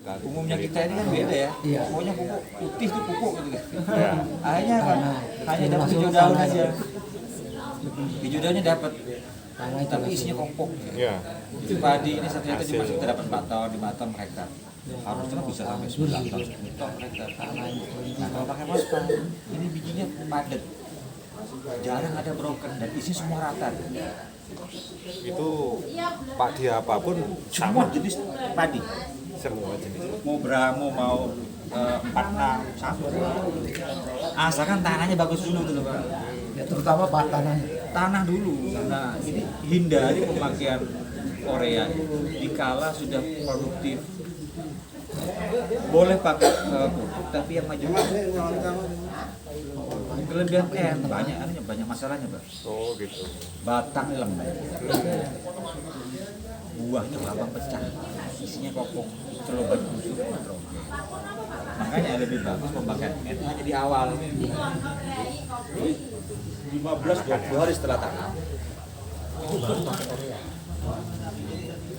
Umumnya kita ini kan beda ya. Iya. Pokoknya pupuk putih itu pupuk gitu. Ya. Akhirnya kan hanya dapat hijau daun aja. Hijau daunnya dapat, tapi isinya kompok. Ya. Itu padi ini ternyata cuma kita dapat 4 ton, 5 ton per hektar. Harusnya bisa sampai 9 ton, 10 ton per hektar. Nah kalau pakai Mospa, ini bijinya padat, jarang ada broken dan isinya semua rata. Itu padi apapun Semua sama. jenis padi, Semua jenis. mau Bramo, mau 46, sama. Asalkan tanahnya bagus dulu tuh Pak. Ya, terutama tanah. Tanah dulu. Nah ini hindari pemakaian Korea dikala sudah produktif. Boleh pakai pupuk tapi yang maju. Kelebihan banyak masalahnya Pak. Oh gitu. Batang lembek, buahnya gampang pecah, isinya kopong, terlalu banyak busuk, nitrogen. Makanya lebih bagus pemakaian N hanya di awal. 15-20 hari setelah tanam itu baru pakai urea.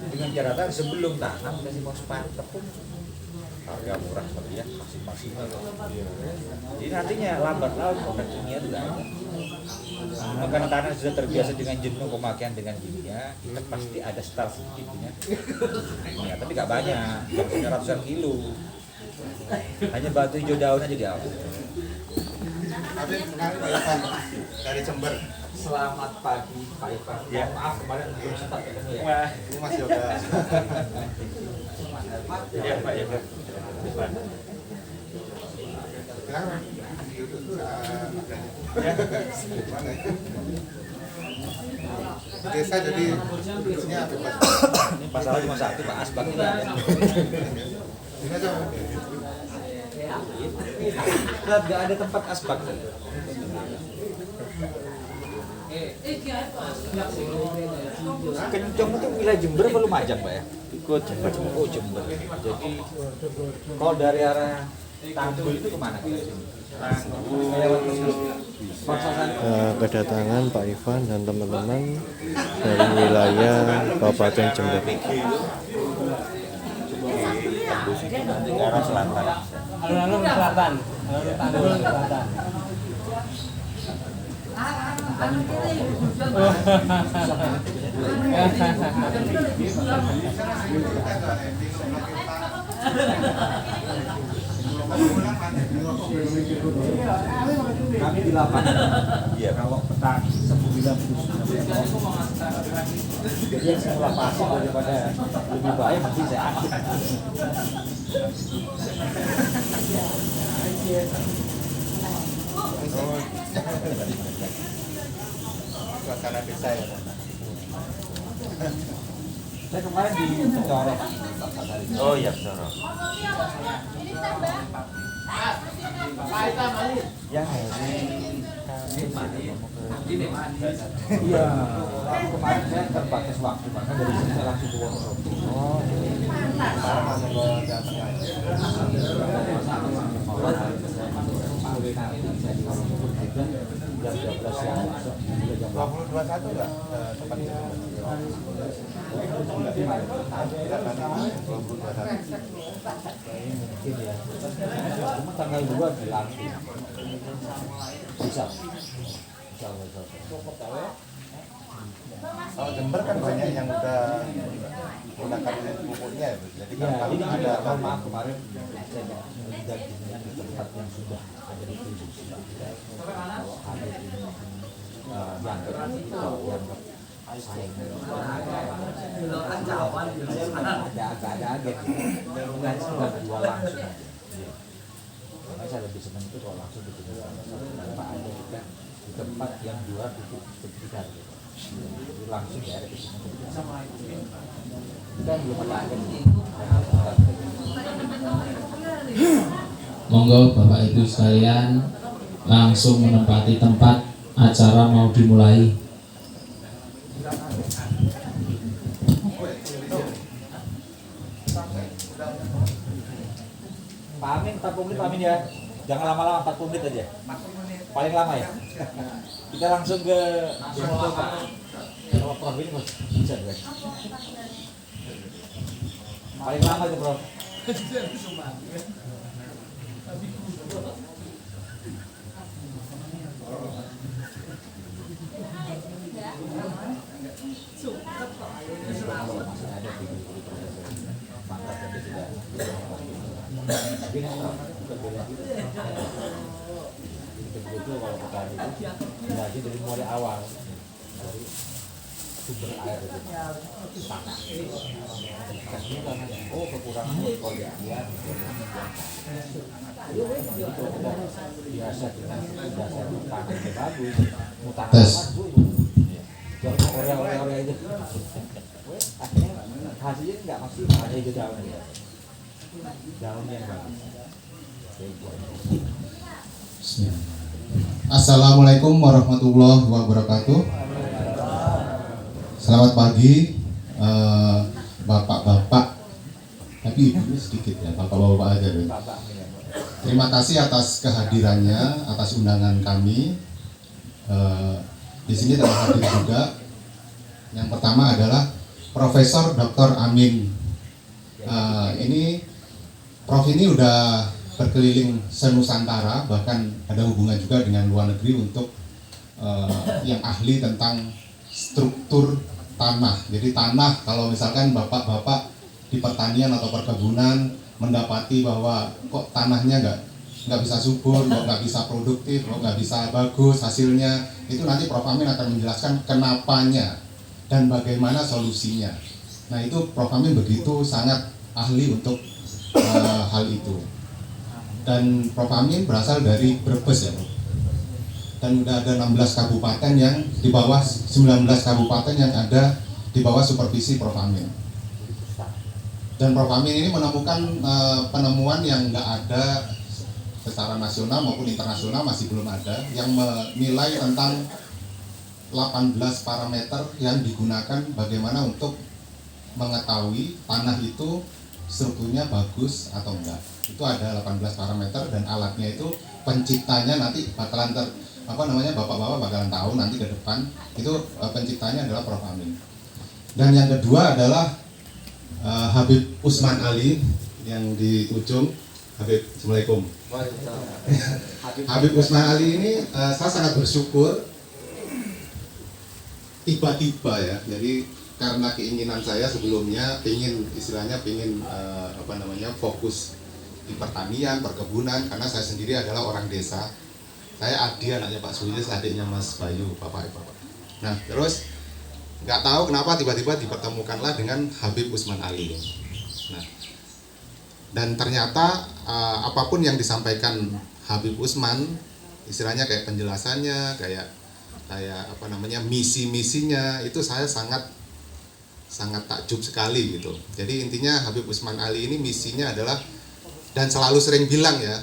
Dengan catatan sebelum tanam kasih fosfat tepung, harga murah seperti ya, masih maksimal. Jadi nantinya lambat laun produk kimia itu nggak ada. Karena tanah sudah terbiasa dengan jenuh pemakaian dengan kimia, kita pasti ada start sedikitnya. Ya, tapi nggak banyak, harusnya ratusan kilo. Hanya batu hijau daun aja di awal. Tapi kemarin Pak Ivan dari Jember. Selamat pagi Pak Ivan. Ya maaf kemarin belum sempat ketemu ya. Wah. Ini Mas Yoga. Ya Pak ya Pak. Kenapa? Ya. Mana ya? Di desa jadi duduknya bebas. Ini masalah cuma satu Pak Asbak ini ada. Ini aja. Lihat nggak ada tempat asbak. Kencong itu wilayah Jember apa Lumajang Pak ya? Ikut Jember. Oh Jember. Jadi kalau dari arah Tanggul itu kemana? Tanggul. Kedatangan Pak Ivan dan teman-teman dari wilayah Kabupaten Jember. Nanti ke arah selatan. Alun-alun selatan. Alun-alun selatan. Kami di lapangan. Iya. Kalau petani sembilan jadi yang semula pasif daripada lebih baik masih saya aktif. Suasana desa ya. Saya kemarin di Corok. Oh iya benar. Ya iya. Kemarin saya terbatas waktu maka dari sini saya langsung ke Wonosobo. Oh. Sekarang langsung ke datang lagi. Jam 12 siang masuk. 2021 enggak tempat itu? Mungkin ya. Cuma tanggal 2 bilang bisa. Kalau Jember kan banyak yang udah menggunakan pupuknya ya, jadi Ya, gampang ini ada juga maaf kemarin saya nggak melihat di tempat yang sudah ada di produksi. Kalau ada ini dianggap dianggap sayang. Ada agen dengan sudah jual langsung. Makanya saya lebih senang itu kalau langsung dijual tanpa ada kita di tempat yang jual pupuk sekitar. Jadi langsung ya ada di sini. Kan belum ada agen. Monggo Bapak Ibu sekalian langsung menempati tempat, acara mau dimulai. Pak Amin 40 menit Pak Amin ya. Jangan lama-lama 40 menit aja. Paling lama ya. Kita langsung ke foto Pak. Kalau Prof ini bisa guys. Paling lama itu Prof. Tapi betul kalau petani itu lagi dari mulai awal dari sumber air itu tanah kasihnya karena kekurangan kondisian itu kita biasa dengan dasar tanah yang bagus mutan jangan Korea itu akhirnya hasilnya nggak maksimal ada itu daunnya yang bagus. Assalamualaikum warahmatullahi wabarakatuh. Selamat pagi bapak-bapak, tapi ibunya sedikit ya, bapak-bapak aja deh. Terima kasih atas kehadirannya, atas undangan kami. Di sini telah hadir juga. Yang pertama adalah Profesor Dr. Amin. Prof ini udah berkeliling senusantara, bahkan ada hubungan juga dengan luar negeri untuk yang ahli tentang struktur tanah. Jadi tanah, kalau misalkan bapak-bapak di pertanian atau perkebunan mendapati bahwa kok tanahnya nggak bisa subur, kok nggak bisa produktif, kok nggak bisa bagus hasilnya, itu nanti Prof Amin akan menjelaskan kenapanya dan bagaimana solusinya. Nah itu Prof Amin begitu sangat ahli untuk hal itu. Dan Prof Amin berasal dari Brebes ya, dan udah ada 16 kabupaten yang di bawah 19 kabupaten yang ada di bawah supervisi Prof Amin. Dan Prof Amin ini menemukan penemuan yang nggak ada secara nasional maupun internasional, masih belum ada, yang menilai tentang 18 parameter yang digunakan bagaimana untuk mengetahui tanah itu strukturnya bagus atau enggak. Itu ada 18 parameter dan alatnya itu penciptanya nanti bakalan bapak-bapak bakalan tahu nanti ke depan. Itu penciptanya adalah Prof Amin. Dan yang kedua adalah Habib Usman Ali yang di ujung. Habib, Assalamualaikum. Habib Usman Ali ini saya sangat bersyukur tiba-tiba ya. Jadi karena keinginan saya sebelumnya pingin fokus di pertanian, perkebunan, karena saya sendiri adalah orang desa. Saya Adi, anaknya Pak Suyus, adiknya Mas Bayu, bapak. Nah terus nggak tahu kenapa tiba-tiba dipertemukanlah dengan Habib Usman Ali. Nah dan ternyata apapun yang disampaikan Habib Usman, istilahnya kayak penjelasannya, kayak misi-misinya, itu saya sangat takjub sekali gitu. Jadi intinya Habib Usman Ali ini misinya adalah, dan selalu sering bilang ya,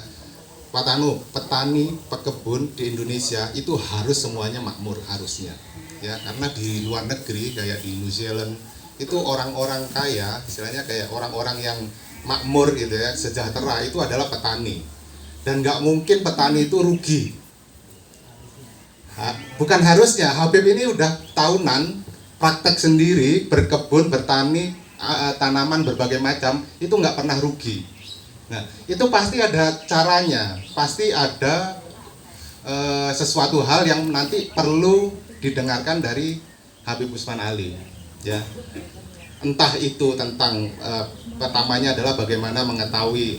Pak Tanu, petani, pekebun di Indonesia itu harus semuanya makmur, harusnya ya, karena di luar negeri kayak di New Zealand itu orang-orang kaya, istilahnya kayak orang-orang yang makmur gitu ya, sejahtera, itu adalah petani. Dan nggak mungkin petani itu rugi. Bukan harusnya, Habib ini udah tahunan praktek sendiri, berkebun, bertani, tanaman berbagai macam, itu nggak pernah rugi. Nah, itu pasti ada caranya, pasti ada sesuatu hal yang nanti perlu didengarkan dari Habib Usman Ali, ya. Entah itu tentang pertamanya adalah bagaimana mengetahui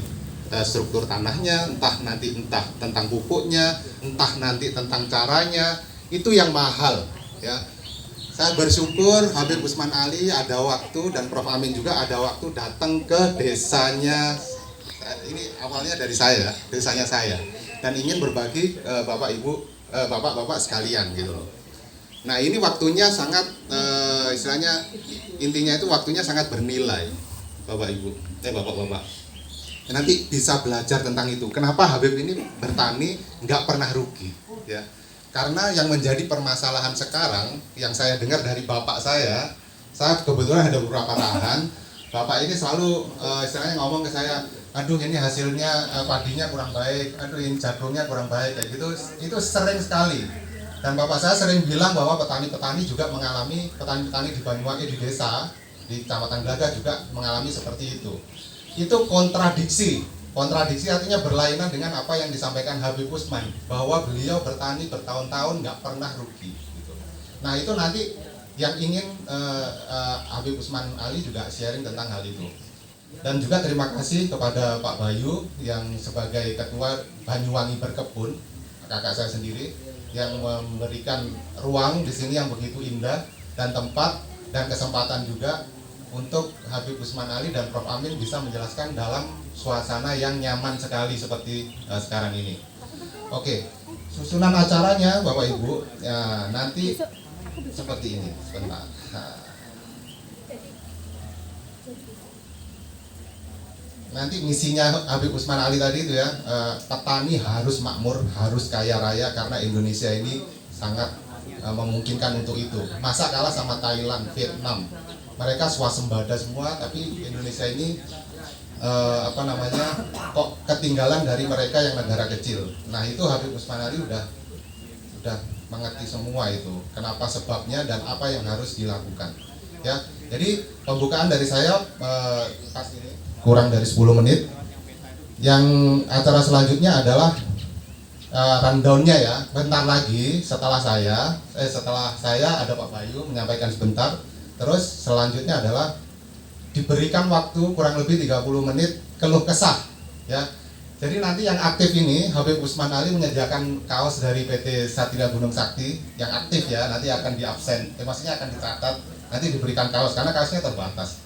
struktur tanahnya, entah tentang pupuknya, entah nanti tentang caranya, itu yang mahal, ya. Saya bersyukur Habib Usman Ali ada waktu, dan Prof Amin juga ada waktu datang ke desanya. Ini awalnya dari saya, desanya saya, dan ingin berbagi bapak-bapak sekalian gitu loh. Nah ini waktunya sangat istilahnya, intinya itu waktunya sangat bernilai, bapak-bapak. Nanti bisa belajar tentang itu. Kenapa Habib ini bertani nggak pernah rugi, ya? Karena yang menjadi permasalahan sekarang, yang saya dengar dari bapak saya kebetulan ada beberapa lahan, bapak ini selalu istilahnya ngomong ke saya, aduh ini hasilnya padinya kurang baik, aduh ini jagungnya kurang baik, kayak gitu. Itu sering sekali. Dan bapak saya sering bilang bahwa petani-petani juga mengalami, petani-petani di Banyuwangi, di desa, di Kecamatan Glaga juga mengalami seperti itu. itu kontradiksi. Kontradiksi artinya berlainan dengan apa yang disampaikan Habib Usman, bahwa beliau bertani bertahun-tahun nggak pernah rugi gitu. Nah itu nanti yang ingin Habib Usman Ali juga sharing tentang hal itu. Dan juga terima kasih kepada Pak Bayu yang sebagai Ketua Banyuwangi Berkebun, kakak saya sendiri, yang memberikan ruang di sini yang begitu indah dan tempat dan kesempatan juga untuk Habib Usman Ali dan Prof Amin bisa menjelaskan dalam suasana yang nyaman sekali seperti sekarang ini. Oke, susunan acaranya Bapak Ibu ya, nanti seperti ini sebentar. Nanti misinya Habib Usman Ali tadi itu ya, petani harus makmur, harus kaya raya karena Indonesia ini sangat memungkinkan untuk itu. Masa kalah sama Thailand, Vietnam, mereka swasembada semua, tapi Indonesia ini kok ketinggalan dari mereka yang negara kecil. Nah itu Habib Usman Ali udah mengerti semua itu, kenapa sebabnya dan apa yang harus dilakukan. Ya, jadi pembukaan dari saya pas ini kurang dari 10 menit. Yang acara selanjutnya adalah rundown-nya ya. Bentar lagi setelah saya ada Pak Bayu menyampaikan sebentar. Terus selanjutnya adalah diberikan waktu kurang lebih 30 menit keluh kesah ya. Jadi nanti yang aktif ini Habib Usman Ali menyediakan kaos dari PT Satria Gunung Sakti yang aktif ya, nanti akan diabsen. Maksudnya akan dicatat, nanti diberikan kaos karena kaosnya terbatas.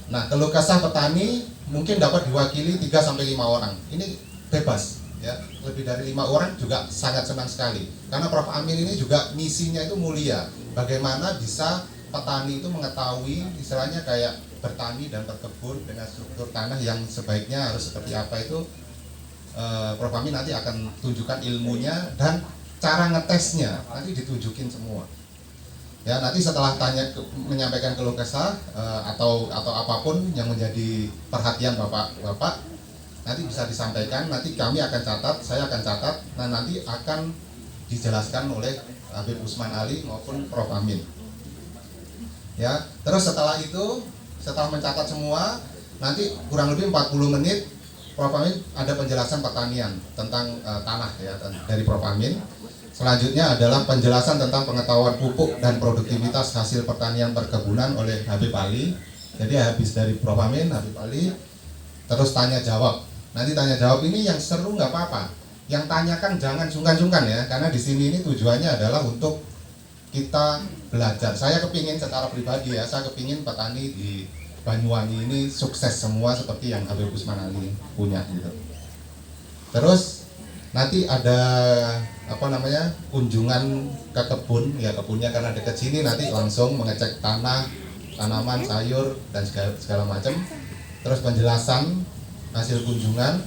Nah, keluh kesah petani mungkin dapat diwakili 3-5 orang. Ini bebas ya. Lebih dari 5 orang juga sangat senang sekali. Karena Prof Amin ini juga misinya itu mulia. Bagaimana bisa petani itu mengetahui istilahnya kayak bertani dan berkebun dengan struktur tanah yang sebaiknya harus seperti apa itu. Prof Amin nanti akan tunjukkan ilmunya dan cara ngetesnya nanti ditunjukin semua. Ya, nanti setelah menyampaikan keluh kesah atau apapun yang menjadi perhatian Bapak, nanti bisa disampaikan, nanti kami akan catat, saya akan catat, nah nanti akan dijelaskan oleh Habib Usman Ali maupun Prof Amin. Ya, terus setelah itu, setelah mencatat semua, nanti kurang lebih 40 menit Prof Amin ada penjelasan pertanian tentang tanah ya dari Prof Amin. Selanjutnya adalah penjelasan tentang pengetahuan pupuk dan produktivitas hasil pertanian perkebunan oleh Habib Ali. Jadi habis dari Prof Amin, Habib Ali, terus tanya jawab. Nanti tanya jawab ini yang seru nggak apa-apa. Yang tanyakan jangan sungkan-sungkan ya, karena di sini ini tujuannya adalah untuk kita belajar. Saya kepingin secara pribadi ya, saya kepingin petani di Banyuwangi ini sukses semua seperti yang Habib Usman Ali punya gitu. Terus nanti ada kunjungan ke kebun ya, kebunnya karena dekat sini nanti langsung mengecek tanah, tanaman, sayur dan segala macam. Terus penjelasan hasil kunjungan,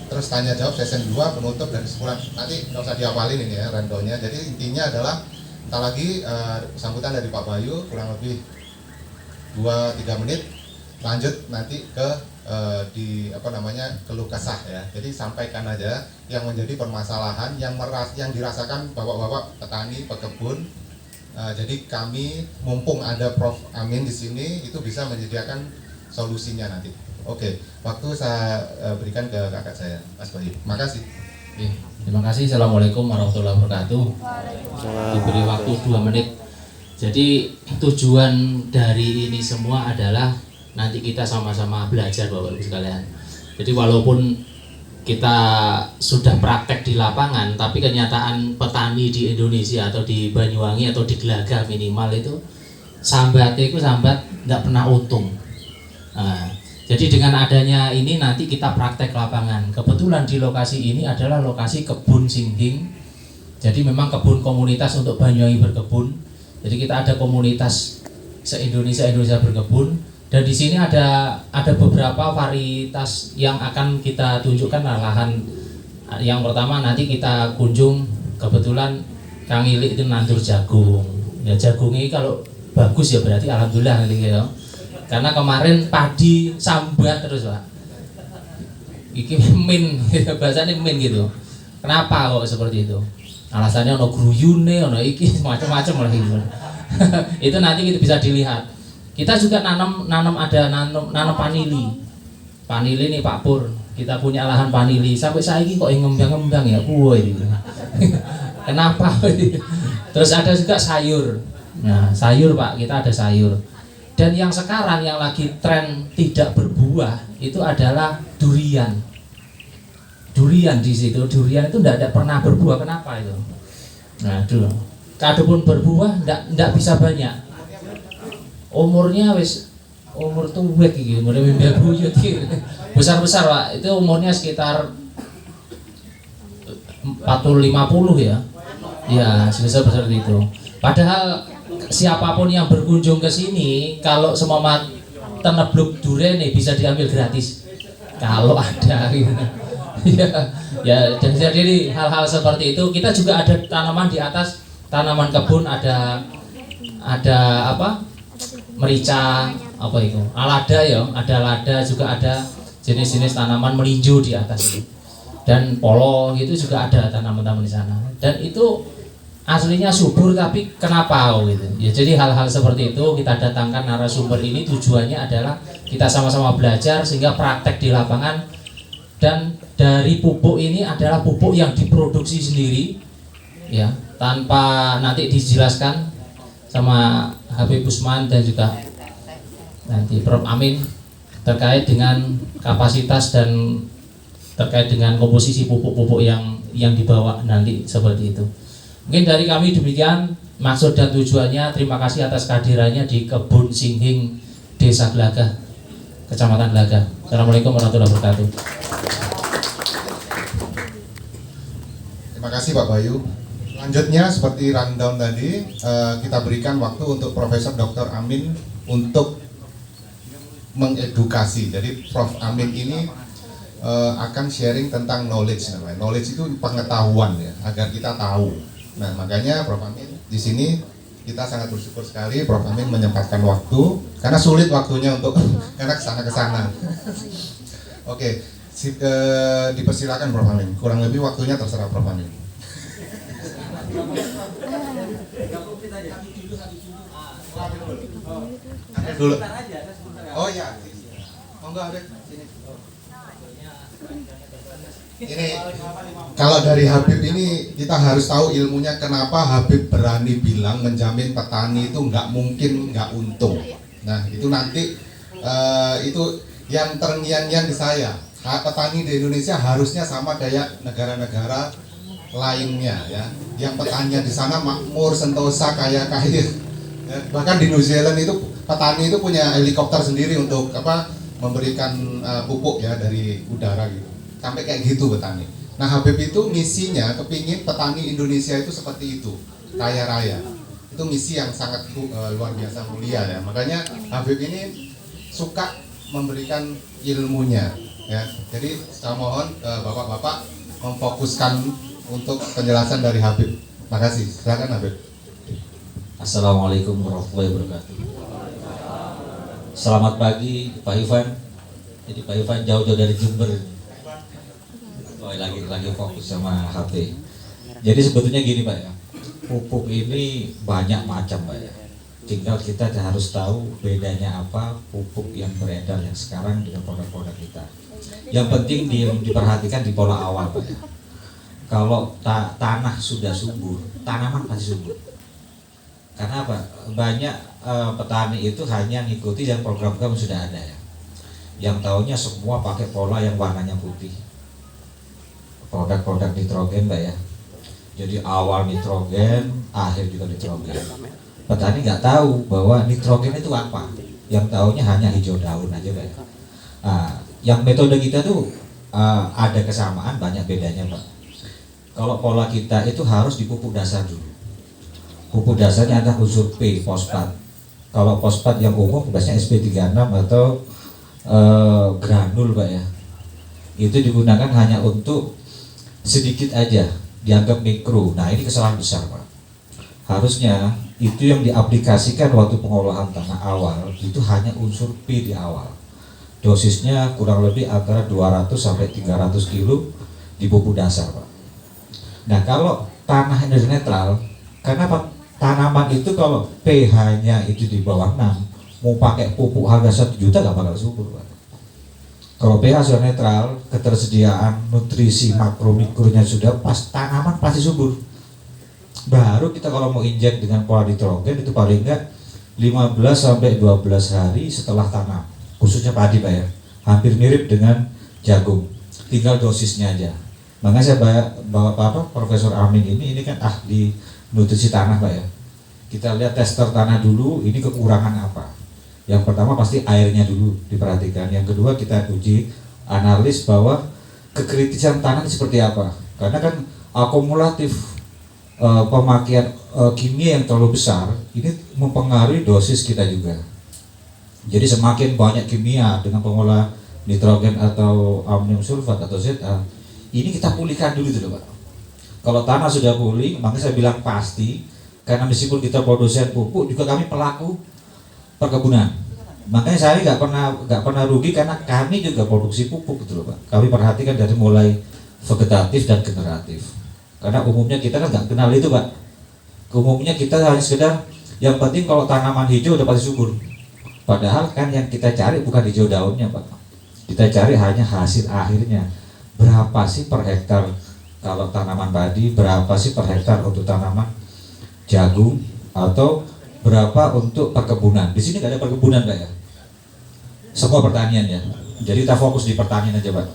terus tanya jawab sesi 2 penutup dari sebulan. Nanti nggak usah dihafalin ini ya rundown-nya. Jadi intinya adalah entar lagi sambutan dari Pak Bayu kurang lebih 2-3 menit, lanjut nanti ke keluh kesah ya. Jadi sampaikan aja yang menjadi permasalahan yang dirasakan bapak-bapak petani pekebun. Jadi kami mumpung ada Prof Amin di sini itu bisa menyediakan solusinya nanti. Oke, waktu saya berikan ke kakak saya, Mas Bayu. Makasih. Terima kasih. Assalamualaikum warahmatullahi wabarakatuh. Diberi waktu 2 menit. Jadi tujuan dari ini semua adalah nanti kita sama-sama belajar Bapak Ibu sekalian. Jadi walaupun kita sudah praktek di lapangan, tapi kenyataan petani di Indonesia atau di Banyuwangi atau di Gelagah minimal itu sambatnya itu sambat nggak pernah untung. Nah, jadi dengan adanya ini nanti kita praktek lapangan. Kebetulan di lokasi ini adalah lokasi kebun singging. Jadi memang kebun komunitas untuk Banyuwangi berkebun. Jadi kita ada komunitas se-Indonesia berkebun. Dan di sini ada beberapa varietas yang akan kita tunjukkan lahan. Yang pertama nanti kita kunjung, kebetulan Kang Ilik itu nandur jagung. Ya jagung ini kalau bagus ya berarti alhamdulillah ya. Karena kemarin padi sambat terus Pak. Iki min, bahasanya min gitu. Kenapa kok seperti itu? Alasannya ono gruyune, ono iki macam-macam lah gitu. Itu nanti kita bisa dilihat. Kita juga nanam vanili. Panili nih Pak Pur, kita punya lahan panili sampai saiki kok ngembang-ngembang ya kuwi. Kenapa? Terus ada juga sayur. Nah, sayur Pak, kita ada sayur. Dan yang sekarang yang lagi tren tidak berbuah itu adalah durian. Durian di situ, durian itu tidak pernah berbuah. Kenapa itu? Nah, dulu. Kadupun berbuah tidak bisa banyak. Umurnya umur tuwek iki, umur mimpi buyut iki. Besar-besar Pak, itu umurnya sekitar 40-50 ya. Ya, sebesar itu. Padahal siapapun yang berkunjung ke sini, kalau semua tenebluk durian nih bisa diambil gratis. Kalau ada gitu. ya dan jadi hal-hal seperti itu. Kita juga ada tanaman di atas, tanaman kebun, ada apa? Merica, apa itu? Alada ya, ada lada, juga ada jenis-jenis tanaman melinjo di atas itu. Dan polo itu juga ada tanaman-tanaman di sana. Dan itu aslinya subur, tapi kenapa gitu. Ya jadi hal-hal seperti itu kita datangkan narasumber ini, tujuannya adalah kita sama-sama belajar sehingga praktek di lapangan. Dan dari pupuk ini adalah pupuk yang diproduksi sendiri ya, tanpa nanti dijelaskan sama Habib Usman dan juga nanti Prof Amin terkait dengan kapasitas dan terkait dengan komposisi pupuk-pupuk yang dibawa nanti seperti itu. Mungkin dari kami demikian maksud dan tujuannya. Terima kasih atas kehadirannya di Kebun Singhing, Desa Glagah, Kecamatan Glagah. Assalamualaikum warahmatullahi wabarakatuh. Terima kasih Pak Bayu. Selanjutnya seperti rundown tadi, kita berikan waktu untuk Profesor Dr. Amin untuk mengedukasi. Jadi Prof Amin ini akan sharing tentang knowledge namanya. Knowledge itu pengetahuan ya, agar kita tahu. Nah, makanya Prof Amin di sini kita sangat bersyukur sekali Prof Amin menyempatkan waktu, karena sulit waktunya untuk karena kesana. Oke, dipersilakan Prof Amin. Kurang lebih waktunya terserah Prof Amin. Dulu. Oh ya. Monggo Habib sini. Ini kalau dari Habib ini kita harus tahu ilmunya, kenapa Habib berani bilang menjamin petani itu nggak mungkin nggak untung. Nah itu nanti itu yang terngiang-ngiang di saya. Petani di Indonesia harusnya sama kayak negara-negara lainnya ya, yang petaninya di sana makmur, sentosa, kaya ya. Bahkan di New Zealand itu petani itu punya helikopter sendiri untuk apa, memberikan pupuk ya dari udara gitu, sampai kayak gitu petani. Nah Habib itu misinya kepingin petani Indonesia itu seperti itu, kaya raya. Itu misi yang sangat luar biasa mulia ya. Makanya Habib ini suka memberikan ilmunya ya. Jadi saya mohon bapak-bapak memfokuskan untuk penjelasan dari Habib. Makasih. Silakan Habib. Assalamualaikum warahmatullahi wabarakatuh. Selamat pagi Pak Ivan. Jadi Pak Ivan jauh-jauh dari Jember. Oh, lagi fokus sama HP. Jadi sebetulnya gini Pak ya, pupuk ini banyak macam Pak ya. Tinggal kita harus tahu bedanya apa pupuk yang beredar yang sekarang dengan produk-produk kita. Yang penting diperhatikan di pola awal Pak ya. Kalau tanah sudah subur, tanaman pasti subur. Karena apa? Banyak petani itu hanya ngikuti yang program-program sudah ada ya. Yang tahunya semua pakai pola yang warnanya putih. Produk-produk nitrogen Pak ya. Jadi awal nitrogen, akhir juga nitrogen. Petani nggak tahu bahwa nitrogen itu apa. Yang tahunya hanya hijau daun aja Pak ya. Yang metode kita tuh ada kesamaan, banyak bedanya Pak. Kalau pola kita itu harus di pupuk dasar dulu. Pupuk dasarnya ada unsur P, fosfat. Kalau fosfat yang umum biasanya SP36 atau granul Pak ya. Itu digunakan hanya untuk sedikit aja, dianggap mikro. Nah ini kesalahan besar Pak. Harusnya itu yang diaplikasikan waktu pengolahan tanah awal itu hanya unsur P di awal. Dosisnya kurang lebih antara 200 sampai 300 kilo di pupuk dasar Pak. Nah kalau tanah energi netral, karena tanaman itu kalau pH-nya itu di bawah 6, mau pakai pupuk harga 1 juta gak bakal subur Pak. Kalau pH sudah netral, ketersediaan nutrisi makro mikronya sudah pas, tanaman pasti subur. Baru kita kalau mau injek dengan pola nitrogen itu paling enggak 15 sampai 12 hari setelah tanam. Khususnya padi Pak ya. Hampir mirip dengan jagung. Tinggal dosisnya aja. Makanya saya bawa Profesor Amin ini kan ahli nutrisi tanah Pak ya. Kita lihat tester tanah dulu, ini kekurangan apa. Yang pertama pasti airnya dulu diperhatikan. Yang kedua kita uji analis bahwa kekritisan tanah seperti apa. Karena kan akumulatif pemakaian kimia yang terlalu besar ini mempengaruhi dosis kita juga. Jadi semakin banyak kimia dengan pengolah nitrogen atau amonium sulfat atau ZA, ini kita pulihkan dulu tuh Pak. Kalau tanah sudah pulih, maka saya bilang pasti, karena meskipun kita produsen pupuk juga kami pelaku perkebunan. Makanya saya nggak pernah rugi karena kami juga produksi pupuk gitu loh Pak. Kami perhatikan dari mulai vegetatif dan generatif. Karena umumnya kita kan nggak kenal itu Pak. Umumnya kita hanya sekedar yang penting kalau tanaman hijau udah pasti subur. Padahal kan yang kita cari bukan hijau daunnya Pak. Kita cari hanya hasil akhirnya. Berapa sih per hektar kalau tanaman padi, berapa sih per hektar untuk tanaman jagung, atau berapa untuk perkebunan. Di sini nggak ada perkebunan Pak ya. Semua pertanian ya. Jadi kita fokus di pertanian aja Pak.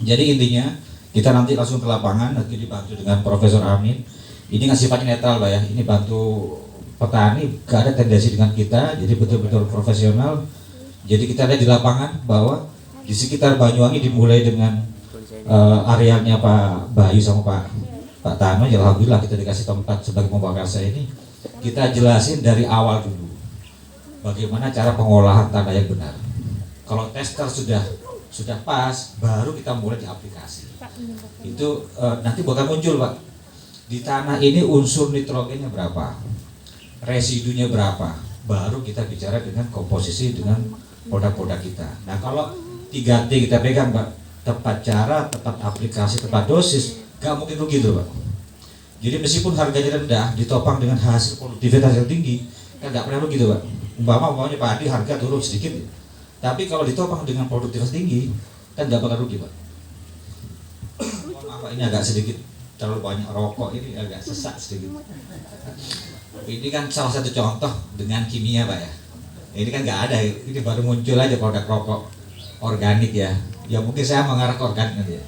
Jadi intinya kita nanti langsung ke lapangan, nanti dibantu dengan Profesor Amin. Ini nggak sifatnya netral Pak ya. Ini bantu petani, gak ada tendensi dengan kita. Jadi betul-betul profesional. Jadi kita lihat di lapangan bahwa di sekitar Banyuwangi dimulai dengan arealnya Pak Bayu sama Pak Tano, ya alhamdulillah kita dikasih tempat sebagai pembakarsa ini. Kita jelasin dari awal dulu bagaimana cara pengolahan tanah yang benar. Kalau tester sudah pas, baru kita mulai di aplikasi. Itu nanti bakal muncul Pak. Di tanah ini unsur nitrogennya berapa, residunya berapa, baru kita bicara dengan komposisi dengan produk-produk kita. Nah kalau 3T kita pegang Pak, tepat cara, tepat aplikasi, tepat dosis, gak mungkin rugi tuh Pak. Jadi meskipun harganya rendah ditopang dengan hasil produktivitas yang tinggi, kan gak pernah rugi tuh Pak. Umpamanya padi harga turun sedikit, tapi kalau ditopang dengan produktivitas tinggi, kan gak bakal rugi Pak. Maaf ini agak sedikit terlalu banyak rokok, ini agak sesak sedikit. Ini kan salah satu contoh dengan kimia Pak ya. Ini kan nggak ada, ini baru muncul aja produk rokok organik ya. Ya mungkin saya mengarah ke organik nanti ya.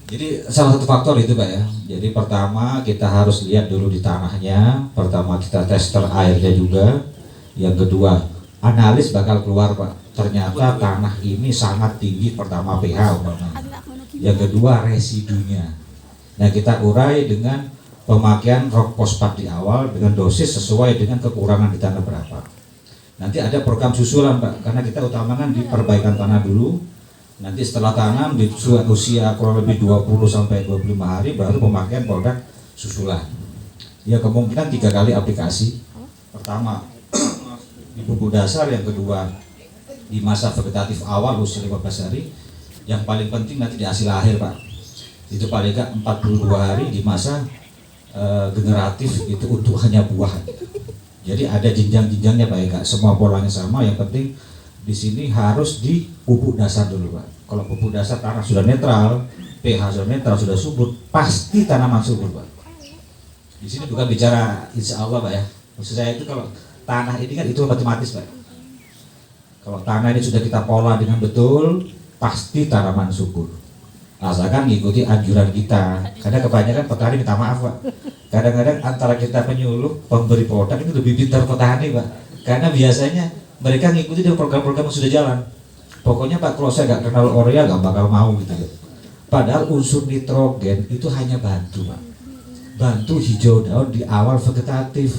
Jadi salah satu faktor itu Pak ya. Jadi pertama kita harus lihat dulu di tanahnya. Pertama kita tester airnya juga. Yang kedua analis bakal keluar Pak. Ternyata tanah ini sangat tinggi, pertama pH umpamanya. Yang kedua residunya. Nah kita urai dengan pemakaian rock fosfat di awal dengan dosis sesuai dengan kekurangan di tanah berapa. Nanti ada program susulan Pak, karena kita utamakan di perbaikan tanah dulu. Nanti setelah tanam di usia kurang lebih 20 sampai 25 hari baru pemakaian produk susulan. Ya kemungkinan 3 kali aplikasi. Pertama di pupuk dasar, yang kedua di masa vegetatif awal usia 15 hari. Yang paling penting nanti di hasil akhir Pak. Itu paling enggak 42 hari di masa generatif itu untuk hanya buah. Jadi ada jenjang-jenjangnya Pak ya, semua polanya sama. Yang penting di sini harus di pupuk dasar dulu Pak. Kalau pupuk dasar tanah sudah netral, pH sudah netral, sudah subur, pasti tanaman subur Pak. Di sini bukan bicara insya Allah Pak ya. Maksud saya itu kalau tanah ini kan itu matematis Pak. Kalau tanah ini sudah kita pola dengan betul, pasti tanaman subur. Asalkan mengikuti anjuran kita. Karena kebanyakan petani minta maaf Pak. Kadang-kadang antara kita penyuluh, pemberi produk itu lebih pintar petani Pak. Karena biasanya mereka ngikuti dengan program-program yang sudah jalan. Pokoknya Pak kalau saya nggak kenal urea nggak bakal mau gitu. Padahal unsur nitrogen itu hanya bantu Pak. Bantu hijau daun di awal vegetatif.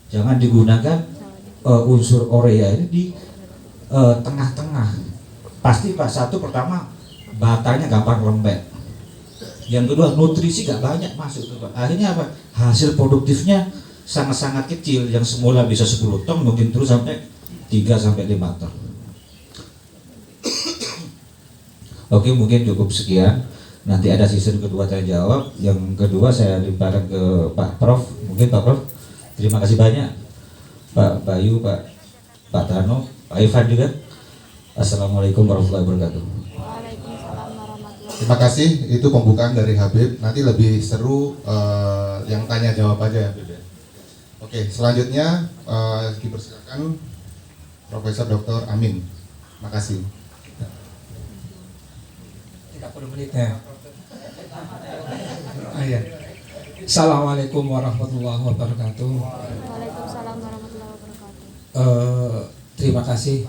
Jangan digunakan unsur urea ini di tengah-tengah. Pasti Pak, satu pertama batangnya gampang lembek. Yang kedua nutrisi gak banyak masuk tuh Pak. Akhirnya apa? Hasil produktifnya sangat-sangat kecil. Yang semula bisa 10 ton mungkin terus sampai 3 sampai 5 ton. Oke, mungkin cukup sekian. Nanti ada season kedua saya jawab. Yang kedua saya limpahkan ke Pak Prof. Mungkin Pak Prof. Terima kasih banyak. Pak Bayu, Pak Tano, Pak Ivan juga. Assalamualaikum warahmatullahi wabarakatuh. Waalaikumsalam warahmatullahi Terima kasih, itu pembukaan dari Habib. Nanti lebih seru yang tanya jawab aja ya Habib ya. Oke, selanjutnya dipersilakan Profesor Dr. Amin. Makasih. 30 menit ya. Iya. Assalamualaikum warahmatullahi wabarakatuh. Waalaikumsalam warahmatullahi wabarakatuh. Terima kasih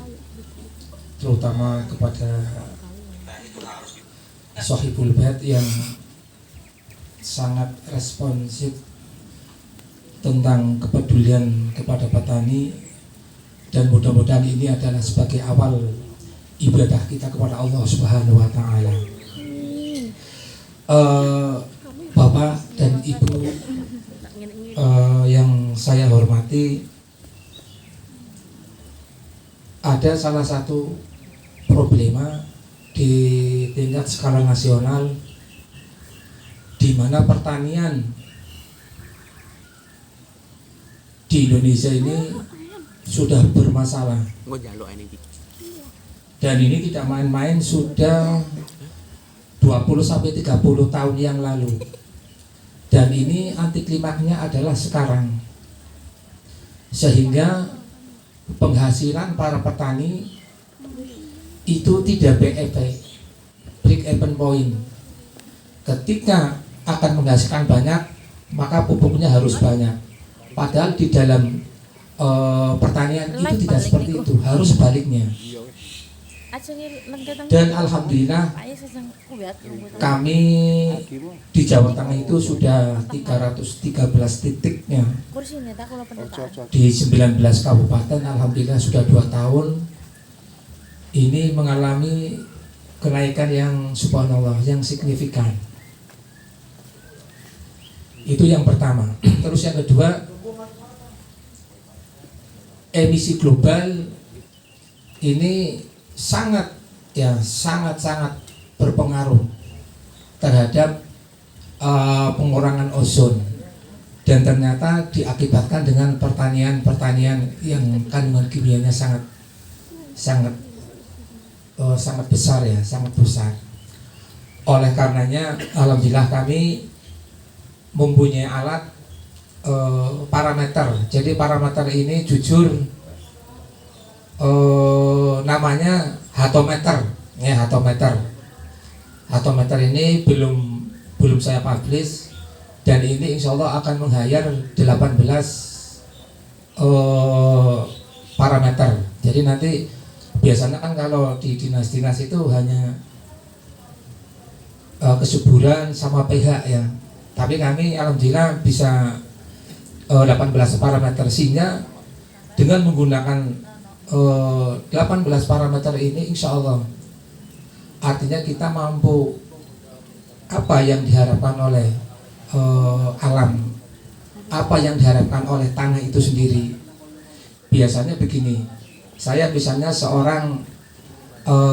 terutama kepada Sohibul Bait yang sangat responsif tentang kepedulian kepada petani, dan mudah-mudahan ini adalah sebagai awal ibadah kita kepada Allah Subhanahu wa taala. Bapak dan Ibu yang saya hormati, ada salah satu problema di tingkat skala nasional di mana pertanian di Indonesia ini sudah bermasalah. Dan ini tidak main-main, sudah 20-30 tahun yang lalu. Dan ini anti klimaknya adalah sekarang. Sehingga penghasilan para petani itu tidak BEP, break-even point. Ketika akan menghasilkan banyak, maka pupuknya harus banyak. Padahal di dalam pertanian itu tidak seperti itu, harus sebaliknya. Dan alhamdulillah kami di Jawa Tengah itu sudah 313 titiknya di 19 kabupaten. Alhamdulillah sudah 2 tahun ini mengalami kenaikan yang subhanallah, yang signifikan. Itu yang pertama. Terus yang kedua, emisi global ini sangat berpengaruh terhadap pengurangan ozon, dan ternyata diakibatkan dengan pertanian yang kandungan kimianya sangat besar ya, sangat besar. Oleh karenanya alhamdulillah kami mempunyai alat parameter. Jadi parameter ini jujur namanya hatometer ya, hatometer ini belum saya publish, dan ini insya Allah akan meng-hire 18 parameter. Jadi nanti biasanya kan kalau di dinas-dinas itu hanya kesuburan sama pH ya, tapi kami alhamdulillah bisa 18 parameter, sehingga dengan menggunakan 18 parameter ini insya Allah artinya kita mampu apa yang diharapkan oleh alam, apa yang diharapkan oleh tanah itu sendiri. Biasanya begini, saya misalnya seorang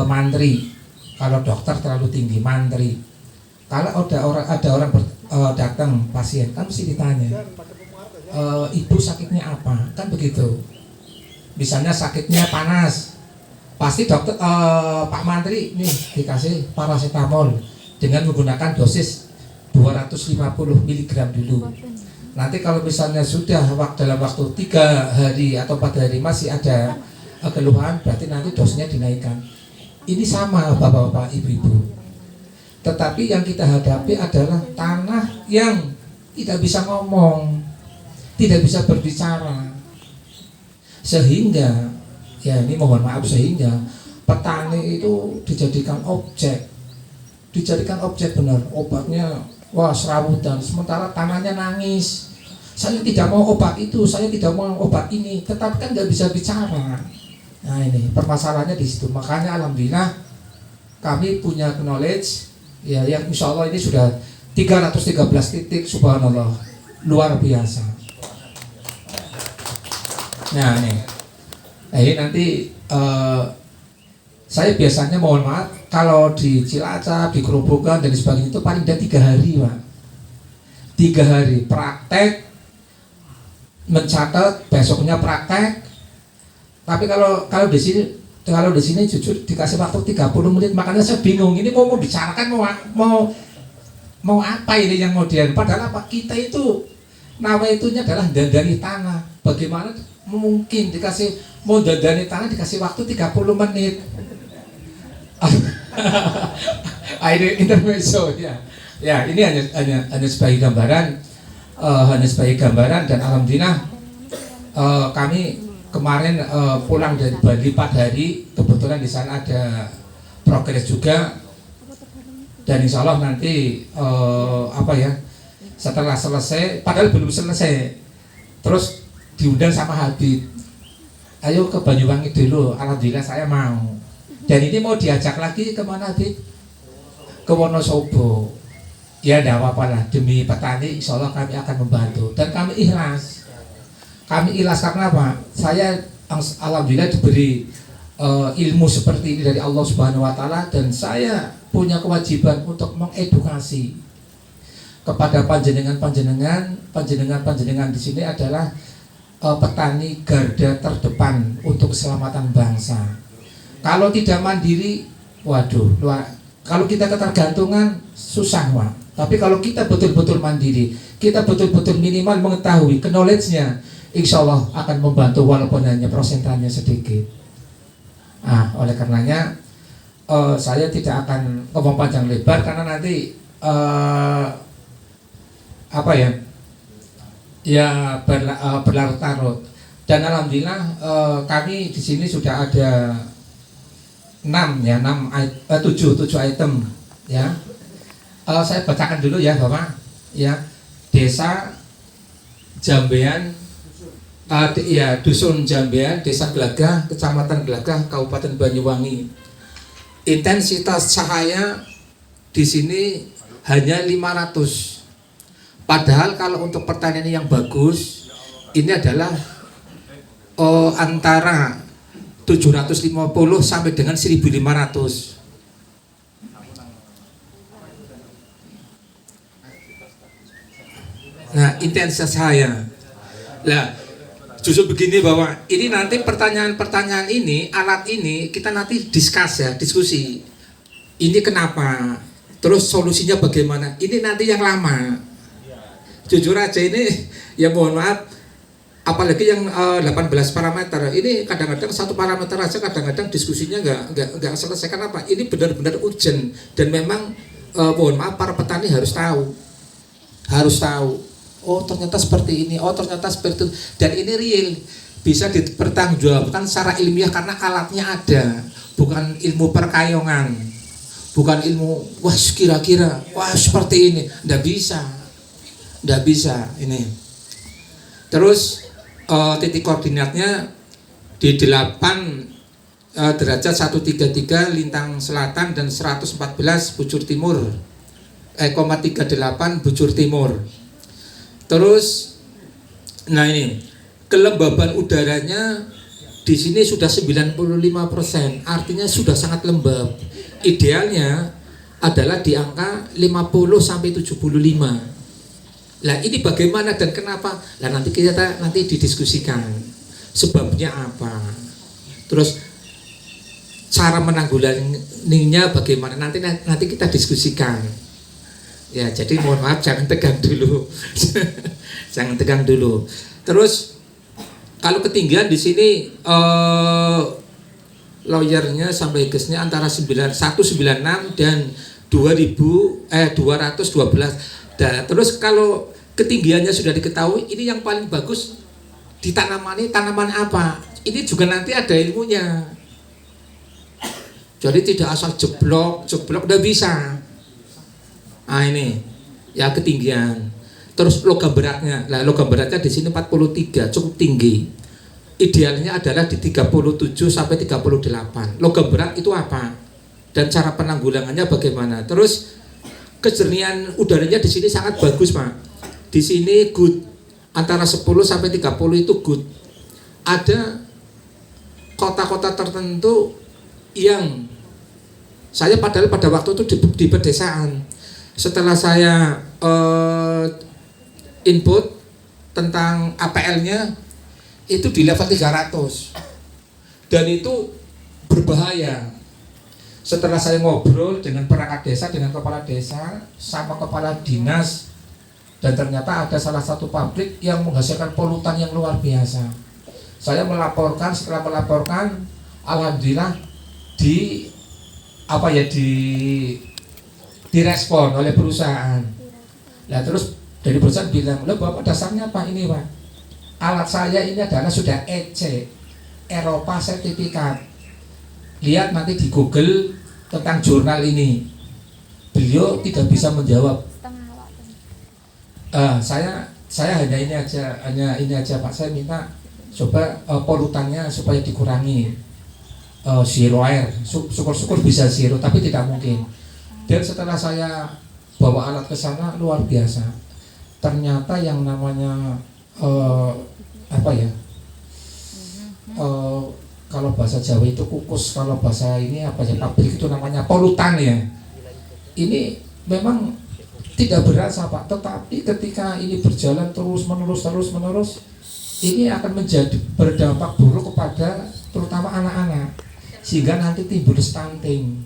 mantri, kalau dokter terlalu tinggi mantri, kalau ada orang datang pasien kan mesti ditanya, ibu sakitnya apa, kan begitu. Misalnya sakitnya panas, pasti dokter Pak Mantri nih dikasih paracetamol dengan menggunakan dosis 250 mg dulu. Nanti kalau misalnya sudah dalam waktu 3 hari atau 4 hari masih ada keluhan, berarti nanti dosisnya dinaikkan. Ini sama bapak-bapak, ibu-ibu. Tetapi yang kita hadapi adalah tanah yang tidak bisa ngomong, tidak bisa berbicara. Sehingga ya ini mohon maaf, sehingga petani itu dijadikan objek benar. Obatnya wah serawutan, sementara tanahnya nangis, saya tidak mau obat itu, saya tidak mau obat ini, tetapi kan nggak bisa bicara. Nah ini permasalahannya di situ. Makanya alhamdulillah kami punya knowledge ya, yang insya Allah ini sudah 313 titik, subhanallah, luar biasa. Nah ini nanti saya biasanya mohon maaf kalau di Cilacap, di Gerobokan dan sebagainya itu paling tidak 3 hari Pak. 3 hari praktek, mencatat, besoknya praktek. Tapi kalau di sini Kalau di sini jujur dikasih waktu 30 menit, makanya saya bingung ini mau bicarakan mau apa ini yang modern. Padahal apa, kita itu nawaitunya adalah dandani tanah. Bagaimana mungkin mau dandani tanah dikasih waktu 30 menit. Ini intermezzo ya. Ya, ini hanya sebagai gambaran, dan alhamdulillah kami kemarin pulang dari Bali 4 hari, kebetulan di sana ada progres juga, dan insya Allah nanti setelah selesai, padahal belum selesai, terus diundang sama Habib, ayo ke Banyuwangi dulu. Alhamdulillah saya mau, dan ini mau diajak lagi kemana Habib? Ke Wonosobo. Ya tidak apa-apa lah, demi petani insya Allah kami akan membantu, dan kami ikhlas. Kami ikhlas karena apa? Saya alhamdulillah diberi ilmu seperti ini dari Allah Subhanahu Wa Taala, dan saya punya kewajiban untuk mengedukasi kepada panjenengan di sini adalah petani garda terdepan untuk keselamatan bangsa. Kalau tidak mandiri, waduh, kalau kita ketergantungan susah, Pak. Tapi kalau kita betul-betul mandiri, kita betul-betul minimal mengetahui knowledge-nya, insya Allah akan membantu walaupun hanya persentasenya sedikit. Oleh karenanya saya tidak akan ngomong panjang lebar karena nanti berlarut-larut. Dan alhamdulillah kami di sini sudah ada 7 item ya. Saya bacakan dulu ya Bapak ya. Desa Jambean, Dusun Jambean, Desa Gelagah, Kecamatan Gelagah, Kabupaten Banyuwangi. Intensitas cahaya di sini hanya 500. Padahal kalau untuk pertanian yang bagus ini adalah antara 750 sampai dengan 1500. Nah, intensitas saya. Lah, justru begini bahwa ini nanti pertanyaan-pertanyaan ini, alat ini kita nanti diskusi. Ini kenapa? Terus solusinya bagaimana? Ini nanti yang lama. Jujur aja ini, ya mohon maaf, apalagi yang 18 parameter. Ini kadang-kadang satu parameter aja kadang-kadang diskusinya nggak selesai. Kenapa? Ini benar-benar urgent dan memang mohon maaf para petani harus tahu. Oh ternyata seperti ini, oh ternyata seperti itu, dan ini real, bisa dipertanggungjawabkan secara ilmiah karena alatnya ada, bukan ilmu perkayongan, bukan ilmu wah kira-kira, wah seperti ini, nggak bisa ini. Terus titik koordinatnya di 8 derajat 133 lintang selatan dan 114 bujur timur, 0,38 bujur timur. Terus, nah ini kelembaban udaranya di sini sudah 95%, artinya sudah sangat lembab. Idealnya adalah di angka 50 sampai 75. Nah ini bagaimana dan kenapa? Nah nanti kita didiskusikan sebabnya apa. Terus cara menanggulanginya bagaimana? Nanti kita diskusikan. Ya, jadi mohon maaf jangan tegang dulu. Jangan tegang dulu. Terus kalau ketinggian di sini lawyernya sampai gasnya antara 196 dan 212. Terus kalau ketinggiannya sudah diketahui, ini yang paling bagus ditanamani tanaman apa? Ini juga nanti ada ilmunya. Jadi tidak asal jeblok udah bisa. Nah ini ya ketinggian. Terus logam beratnya. Nah logam beratnya di sini 43, cukup tinggi. Idealnya adalah di 37 sampai 38. Logam berat itu apa? Dan cara penanggulangannya bagaimana? Terus kejernihan udaranya di sini sangat bagus, Pak. Di sini good. Antara 10 sampai 30 itu good. Ada kota-kota tertentu yang saya padahal pada waktu itu di pedesaan. Setelah saya input tentang APL-nya itu di level 300 dan itu berbahaya. Setelah saya ngobrol dengan perangkat desa, dengan kepala desa, sama kepala dinas, dan ternyata ada salah satu pabrik yang menghasilkan polutan yang luar biasa. Saya melaporkan, setelah melaporkan, alhamdulillah direspon oleh perusahaan. Nah terus dari perusahaan bilang, "Loh Bapak dasarnya apa ini Pak? Alat saya ini adalah sudah EC, Eropa sertifikat. Lihat nanti di Google tentang jurnal ini." Beliau tidak bisa menjawab. Saya hanya ini aja Pak. Saya minta coba polutannya supaya dikurangi, zero air. Syukur-syukur bisa zero, tapi tidak mungkin. Dan setelah saya bawa alat ke sana, luar biasa. Ternyata yang namanya kalau bahasa Jawa itu kukus, kalau bahasa ini pabrik itu namanya polutan ya. Ini memang tidak berasa Pak, tetapi ketika ini berjalan terus menerus, ini akan menjadi berdampak buruk kepada terutama anak-anak, sehingga nanti timbul stunting.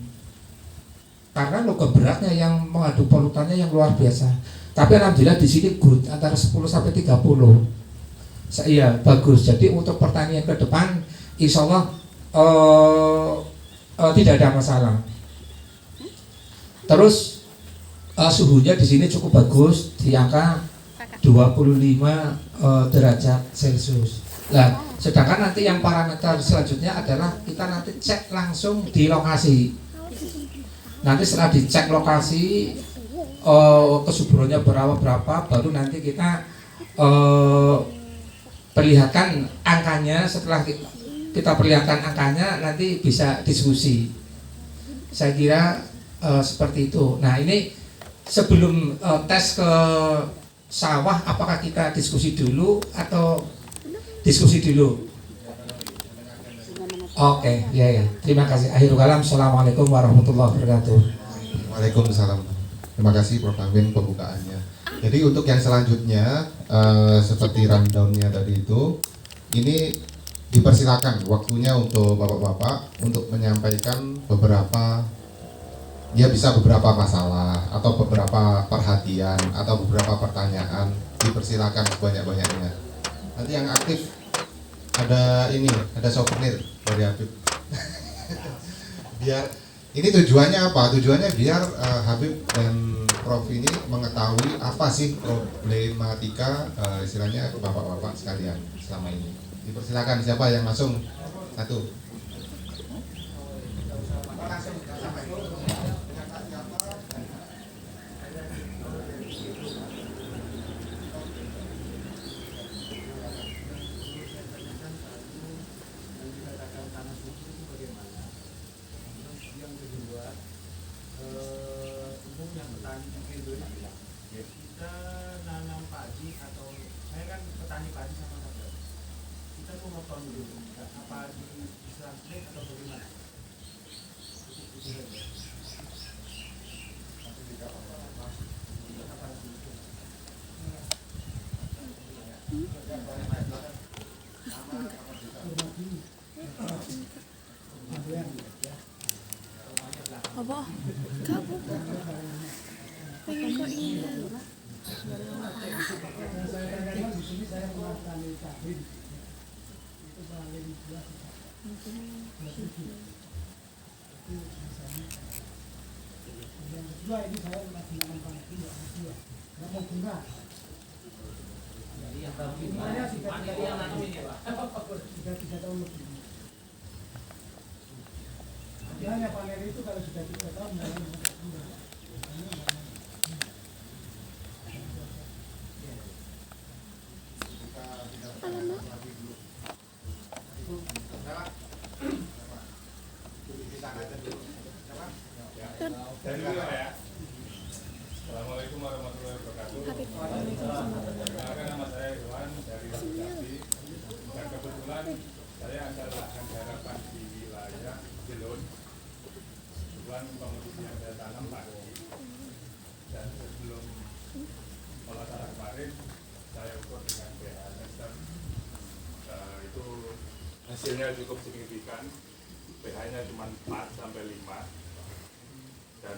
Karena logam beratnya yang mengandung polutannya yang luar biasa. Tapi alhamdulillah di sini good, antara 10 sampai 30. Iya, bagus. Jadi untuk pertanian ke depan insya Allah tidak ada masalah. Terus suhunya di sini cukup bagus, di angka 25 derajat Celcius. Nah, sedangkan nanti yang parameter selanjutnya adalah kita nanti cek langsung di lokasi. Nanti setelah dicek lokasi kesuburannya berapa, baru nanti kita perlihatkan angkanya. Setelah kita perlihatkan angkanya, nanti bisa diskusi. Saya kira seperti itu. Nah ini sebelum tes ke sawah, apakah kita diskusi dulu atau diskusi dulu? Oke, ya. Terima kasih. Akhirul kalam. Assalamualaikum warahmatullahi wabarakatuh. Waalaikumsalam. Terima kasih Prof. Amin pembukaannya. Jadi untuk yang selanjutnya seperti rundown-nya tadi itu, ini dipersilakan waktunya untuk bapak-bapak untuk menyampaikan beberapa masalah atau beberapa perhatian atau beberapa pertanyaan. Dipersilakan sebanyak-banyaknya. Nanti yang aktif ada souvenir dari Habib. Biar ini tujuannya apa? Tujuannya biar Habib dan Prof ini mengetahui apa sih problematika istilahnya bapak-bapak sekalian selama ini. Dipersilakan, siapa yang langsung satu. Apa? Gak apa-apa. Pengen kok ini. Hanya panel itu kalau sudah 3 tahun Assalamualaikum warahmatullahi wabarakatuh. Nama saya Irwan dari Jambi. Dan kebetulan saya adalah harapan di wilayah Jelon. Kebetulan komoditi yang saya tanam padi. Dan sebelum pelaksana kemarin saya ukur dengan pH system. Itu hasilnya cukup signifikan. pH-nya cuma 4 sampai 5, dan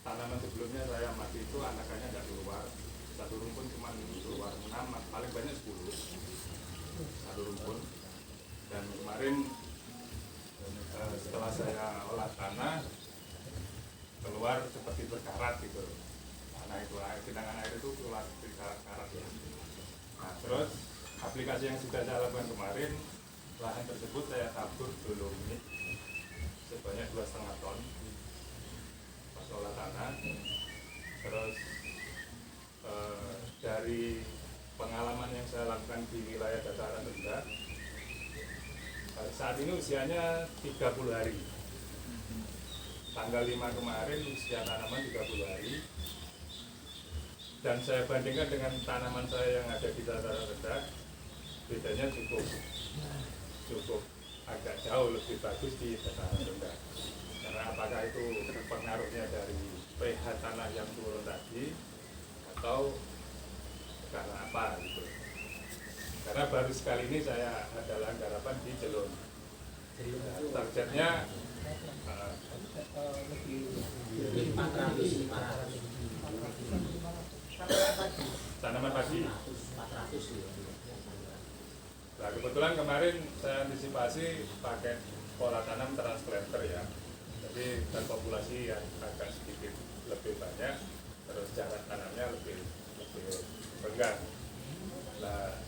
tanaman sebelumnya saya amati itu anakannya nggak keluar, satu rumpun cuma keluar 6, paling banyak 10 satu rumpun. Dan kemarin setelah saya olah tanah keluar seperti berkarat gitu, tanah itu, genangan air itu keluar seperti karat ya. Nah terus aplikasi yang sudah saya lakukan kemarin, lahan tersebut saya tabur dolomit sebanyak 2,5 ton pas olah tanah. Terus dari pengalaman yang saya lakukan di wilayah dataran rendah, saat ini usianya 30 hari. Tanggal 5 kemarin usia tanaman 30 hari. Dan saya bandingkan dengan tanaman saya yang ada di dataran rendah, bedanya cukup agak jauh lebih bagus di dataran rendah. Karena apakah itu pengaruhnya dari pH tanah yang turun tadi atau karena apa gitu. Karena baru sekali ini saya ada garapan di Jelon. Targetnya 500 tanaman padi. 400. Nah kebetulan kemarin saya antisipasi pakai pola tanam transplanter ya. Jadi terpopulasi yang agak sedikit lebih banyak, terus jarak tanamnya lebih renggang. Nah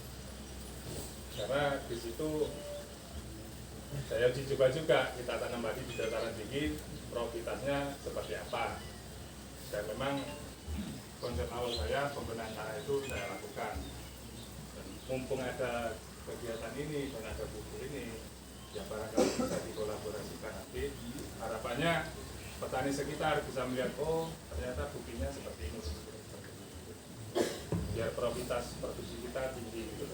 karena di situ saya uji coba juga, kita tanam padi di dataran tinggi, profitasnya seperti apa. Dan memang konsep awal saya pembenahan tanah itu saya lakukan. Dan mumpung ada kegiatan ini dan ada buku ini, ya barangkali bisa dikolaborasikan nanti. Harapannya petani sekitar bisa melihat, oh ternyata buktinya seperti ini, biar profitas produksi kita tinggi gitu.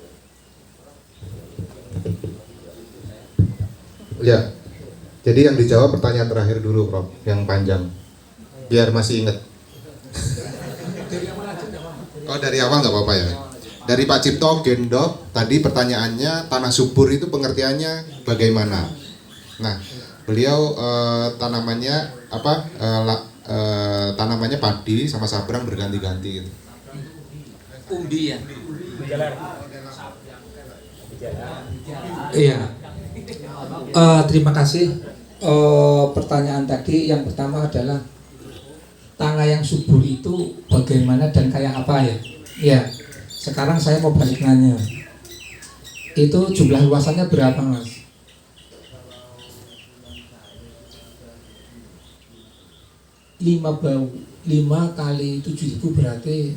Ya, jadi yang dijawab pertanyaan terakhir dulu, Prof, yang panjang, biar masih inget. Oh dari awal nggak apa-apa ya. Dari Pak Cipto Gendop tadi pertanyaannya tanah subur itu pengertiannya bagaimana? Nah, beliau tanamannya apa? Tanamannya padi sama sabrang berganti-ganti gitu. Umbi ya. Iya. Terima kasih. Pertanyaan tadi yang pertama adalah tanah yang subur itu bagaimana dan kayak apa ya? Ya. Sekarang saya mau balik nanya. Itu jumlah luasannya berapa, Mas? 5 kali 7.000 berarti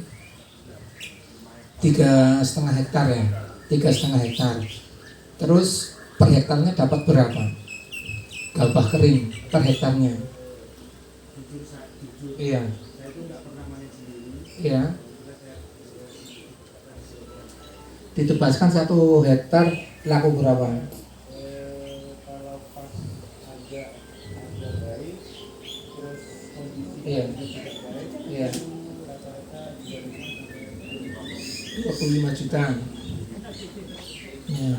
3,5 hektar ya, 3,5 hektar. Terus per hektarnya dapat berapa? Gabah kering per hektarnya? Iya. Iya. Ditebaskan 1 hektar laku berapa? Kalau pas agak baik, terus kondisi Iya. Iya. 25 juta. Iya.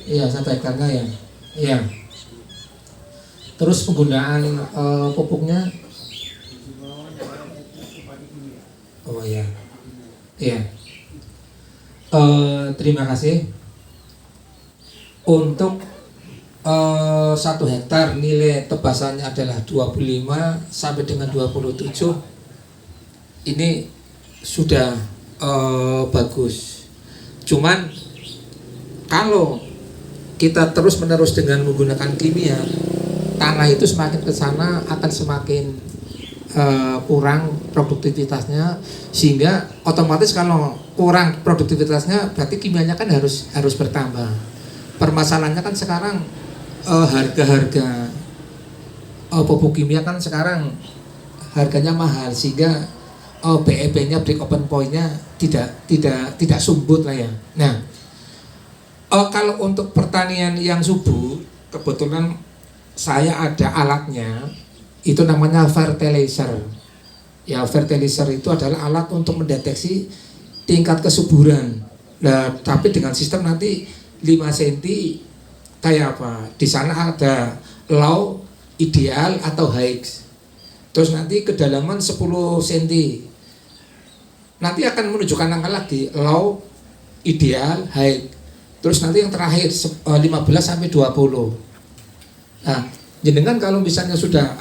Iya, 1 hektarnya ya. Iya. Terus penggunaan pupuknya? Oh iya. Iya. Terima kasih. Untuk 1 hektar nilai tebasannya adalah 25 sampai dengan 27. Ini sudah bagus. Cuman kalau kita terus menerus dengan menggunakan kimia, tanah itu semakin ke sana akan semakin kurang produktivitasnya, sehingga otomatis kalau kurang produktivitasnya berarti kimianya kan harus bertambah. Permasalahannya kan sekarang harga-harga pupuk kimia kan sekarang harganya mahal, sehingga BEP-nya, break open point-nya tidak sumbut lah ya. Nah, kalau untuk pertanian yang subur, kebetulan saya ada alatnya, itu namanya fertilizer. Ya, fertilizer itu adalah alat untuk mendeteksi tingkat kesuburan. Nah, tapi dengan sistem nanti 5 cm kayak apa? Di sana ada low, ideal atau high. Terus nanti kedalaman 10 cm. Nanti akan menunjukkan angka lagi, low, ideal, high. Terus nanti yang terakhir 15 sampai 20. Nah, jenengan kalau misalnya sudah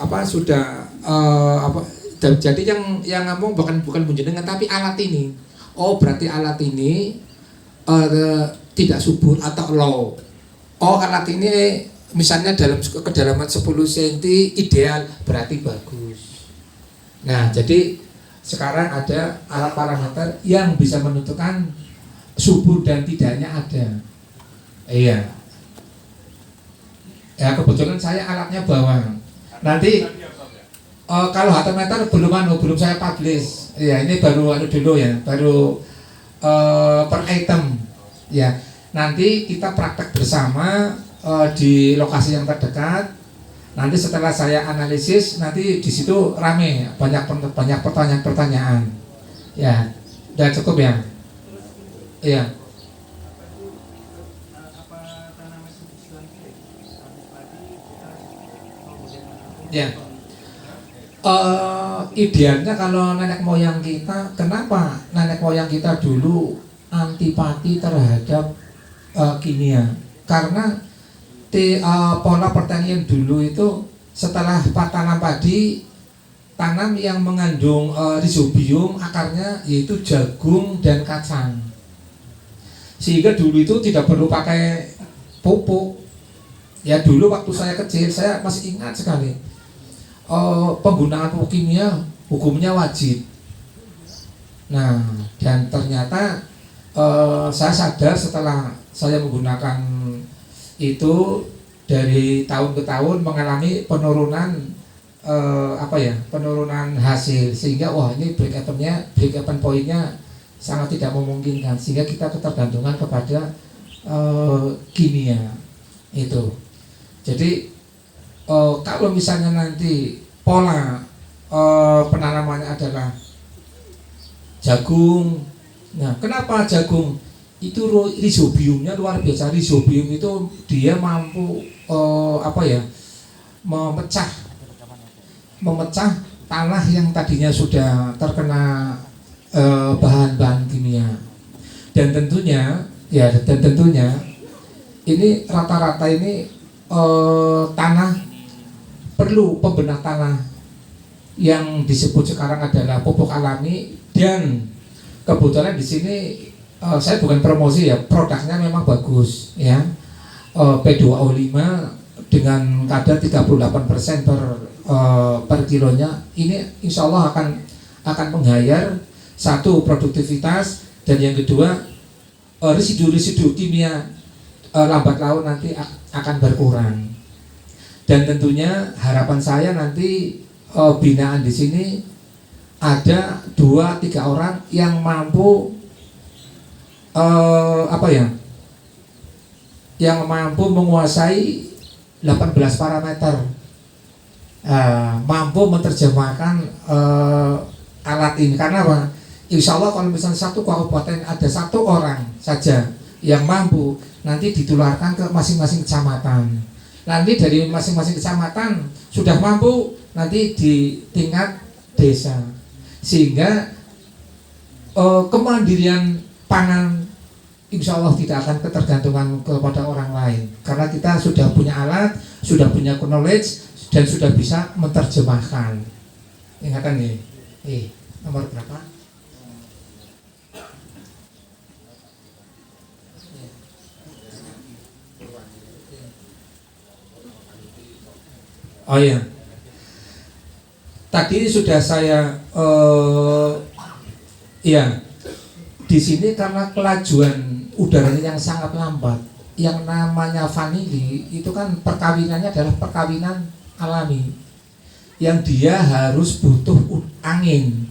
jadi yang ngomong bukan jenengan tapi alat ini. Oh, berarti alat ini tidak subur atau low. Oh, alat ini misalnya dalam kedalaman 10 cm ideal, berarti bagus. Nah, jadi sekarang ada alat parameter yang bisa menentukan subur dan tidaknya ada. Iya. Ya, kebetulan saya alatnya bawang. Nanti kalau meter belum saya publish. Ya, ini baru dulu ya, baru per item. Ya, nanti kita praktek bersama di lokasi yang terdekat. Nanti setelah saya analisis, nanti di situ rame, banyak pertanyaan-pertanyaan. Ya, udah cukup ya. Iya. Ya. Idealnya kalau nenek moyang kita, kenapa nenek moyang kita dulu antipati terhadap kimia? Karena pola pertanian dulu itu setelah tanam padi, tanam yang mengandung rhizobium akarnya yaitu jagung dan kacang. Sehingga dulu itu tidak perlu pakai pupuk. Ya, dulu waktu saya kecil saya masih ingat sekali. Penggunaan pupuk kimia hukumnya wajib. Nah, dan ternyata saya sadar setelah saya menggunakan itu dari tahun ke tahun mengalami penurunan penurunan hasil, sehingga wah ini break even pointnya sangat tidak memungkinkan, sehingga kita ketergantungan kepada kimia itu. Jadi kalau misalnya nanti pola penanamannya adalah jagung, nah kenapa jagung? Itu rhizobiumnya luar biasa. Rhizobium itu dia mampu memecah tanah yang tadinya sudah terkena bahan-bahan kimia. Dan tentunya ini rata-rata ini tanah perlu pembenah tanah yang disebut sekarang adalah pupuk alami. Dan kebetulan di sini saya bukan promosi ya, produknya memang bagus ya. P2O5 dengan kadar 38% per kilonya, ini insya Allah akan menghayar satu produktivitas, dan yang kedua residu-residu kimia lambat laun nanti akan berkurang. Dan tentunya harapan saya nanti binaan di sini ada 2-3 orang yang mampu yang mampu menguasai 18 parameter, mampu menerjemahkan alat ini. Karena apa? Insya Allah kalau misalnya satu kabupaten ada 1 orang saja yang mampu, nanti ditularkan ke masing-masing kecamatan. Nanti dari masing-masing kecamatan sudah mampu, nanti di tingkat desa, sehingga kemandirian pangan insya Allah tidak akan ketergantungan kepada orang lain, karena kita sudah punya alat, sudah punya knowledge, dan sudah bisa menerjemahkan. Ingatan nih, nomor berapa? Oh ya, tadi sudah saya di sini karena kelajuan udaranya yang sangat lambat, yang namanya vanili itu kan perkawinannya adalah perkawinan alami, yang dia harus butuh angin.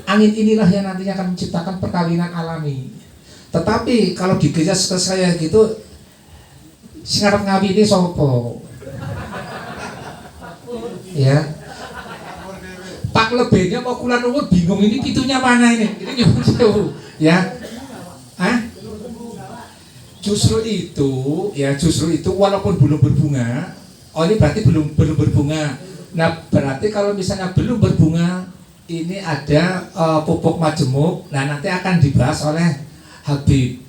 Angin inilah yang nantinya akan menciptakan perkawinan alami. Tetapi kalau digejas ke saya gitu, ngarep ngawini sopo? Ya, Pak lebihnya mau kulan umur bingung ini pitunya mana ini nyuruh ya, justru itu walaupun belum berbunga Oh ini berarti belum berbunga. Nah berarti kalau misalnya belum berbunga, ini ada pupuk majemuk. Nah nanti akan dibahas oleh Habib.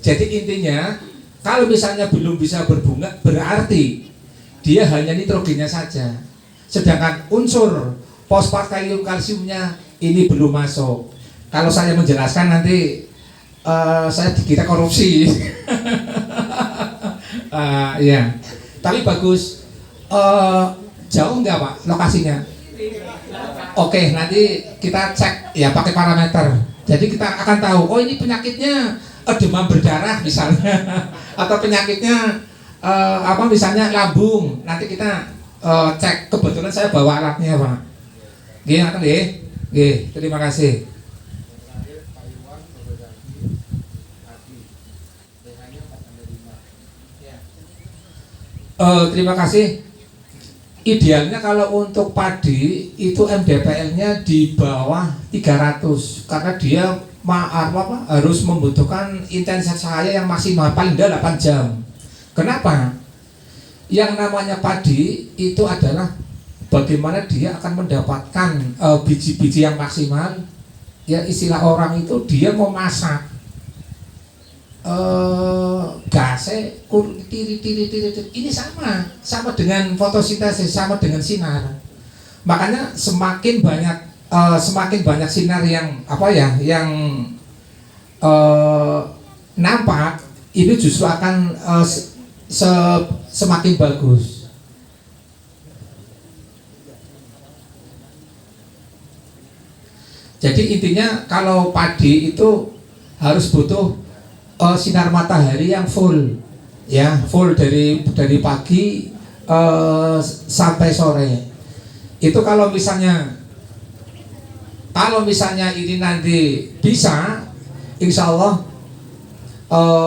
Jadi intinya kalau misalnya belum bisa berbunga, berarti dia hanya nitrogennya saja. Sedangkan unsur fosfat, kalium, kalsiumnya ini belum masuk. Kalau saya menjelaskan nanti kita korupsi. Ya. Tapi bagus. Jauh nggak Pak lokasinya? Oke, nanti kita cek ya pakai parameter. Jadi kita akan tahu, oh ini penyakitnya demam berdarah misalnya, atau penyakitnya apa misalnya lambung. Nanti kita cek. Kebetulan saya bawa alatnya Pak. Terima kasih. Terima kasih. Idealnya kalau untuk padi itu MDPL-nya di bawah 300 karena dia harus membutuhkan intensitas cahaya yang maksimal paling tidak 8 jam. Kenapa? Yang namanya padi itu adalah bagaimana dia akan mendapatkan biji-biji yang maksimal. Ya istilah orang itu dia mau masak gasnya tiri ini sama dengan fotosintesis, sama dengan sinar. Makanya semakin banyak sinar yang nampak itu justru akan semakin bagus. Jadi intinya kalau padi itu harus butuh sinar matahari yang full, ya full dari pagi sampai sore. Itu kalau misalnya ini nanti bisa, insya Allah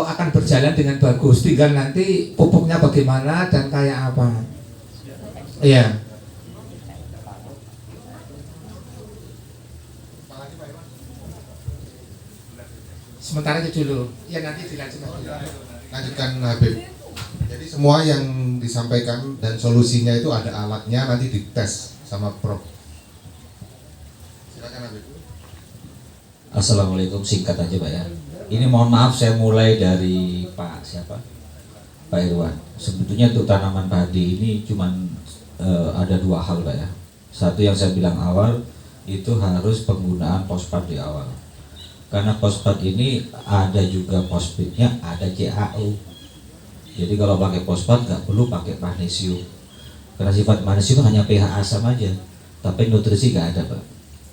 akan berjalan dengan bagus. Tinggal nanti pupuknya bagaimana dan kayak apa. Iya. Sementara itu dulu, ya nanti dilanjutkan. Lanjutkan Habib. Jadi semua yang disampaikan dan solusinya itu ada alatnya, nanti dites sama Prof. Silakan Habib. Assalamualaikum, singkat aja Pak ya. Ini mohon maaf saya mulai dari Pak siapa? Pak Irwan. Sebetulnya untuk tanaman padi ini cuman ada dua hal Pak ya. Satu yang saya bilang awal itu harus penggunaan fosfat di awal. Karena fosfat ini ada juga fosfatnya, ada CaO. Jadi kalau pakai fosfat nggak perlu pakai magnesium. Karena sifat magnesium hanya pH asam aja, tapi nutrisi nggak ada Pak.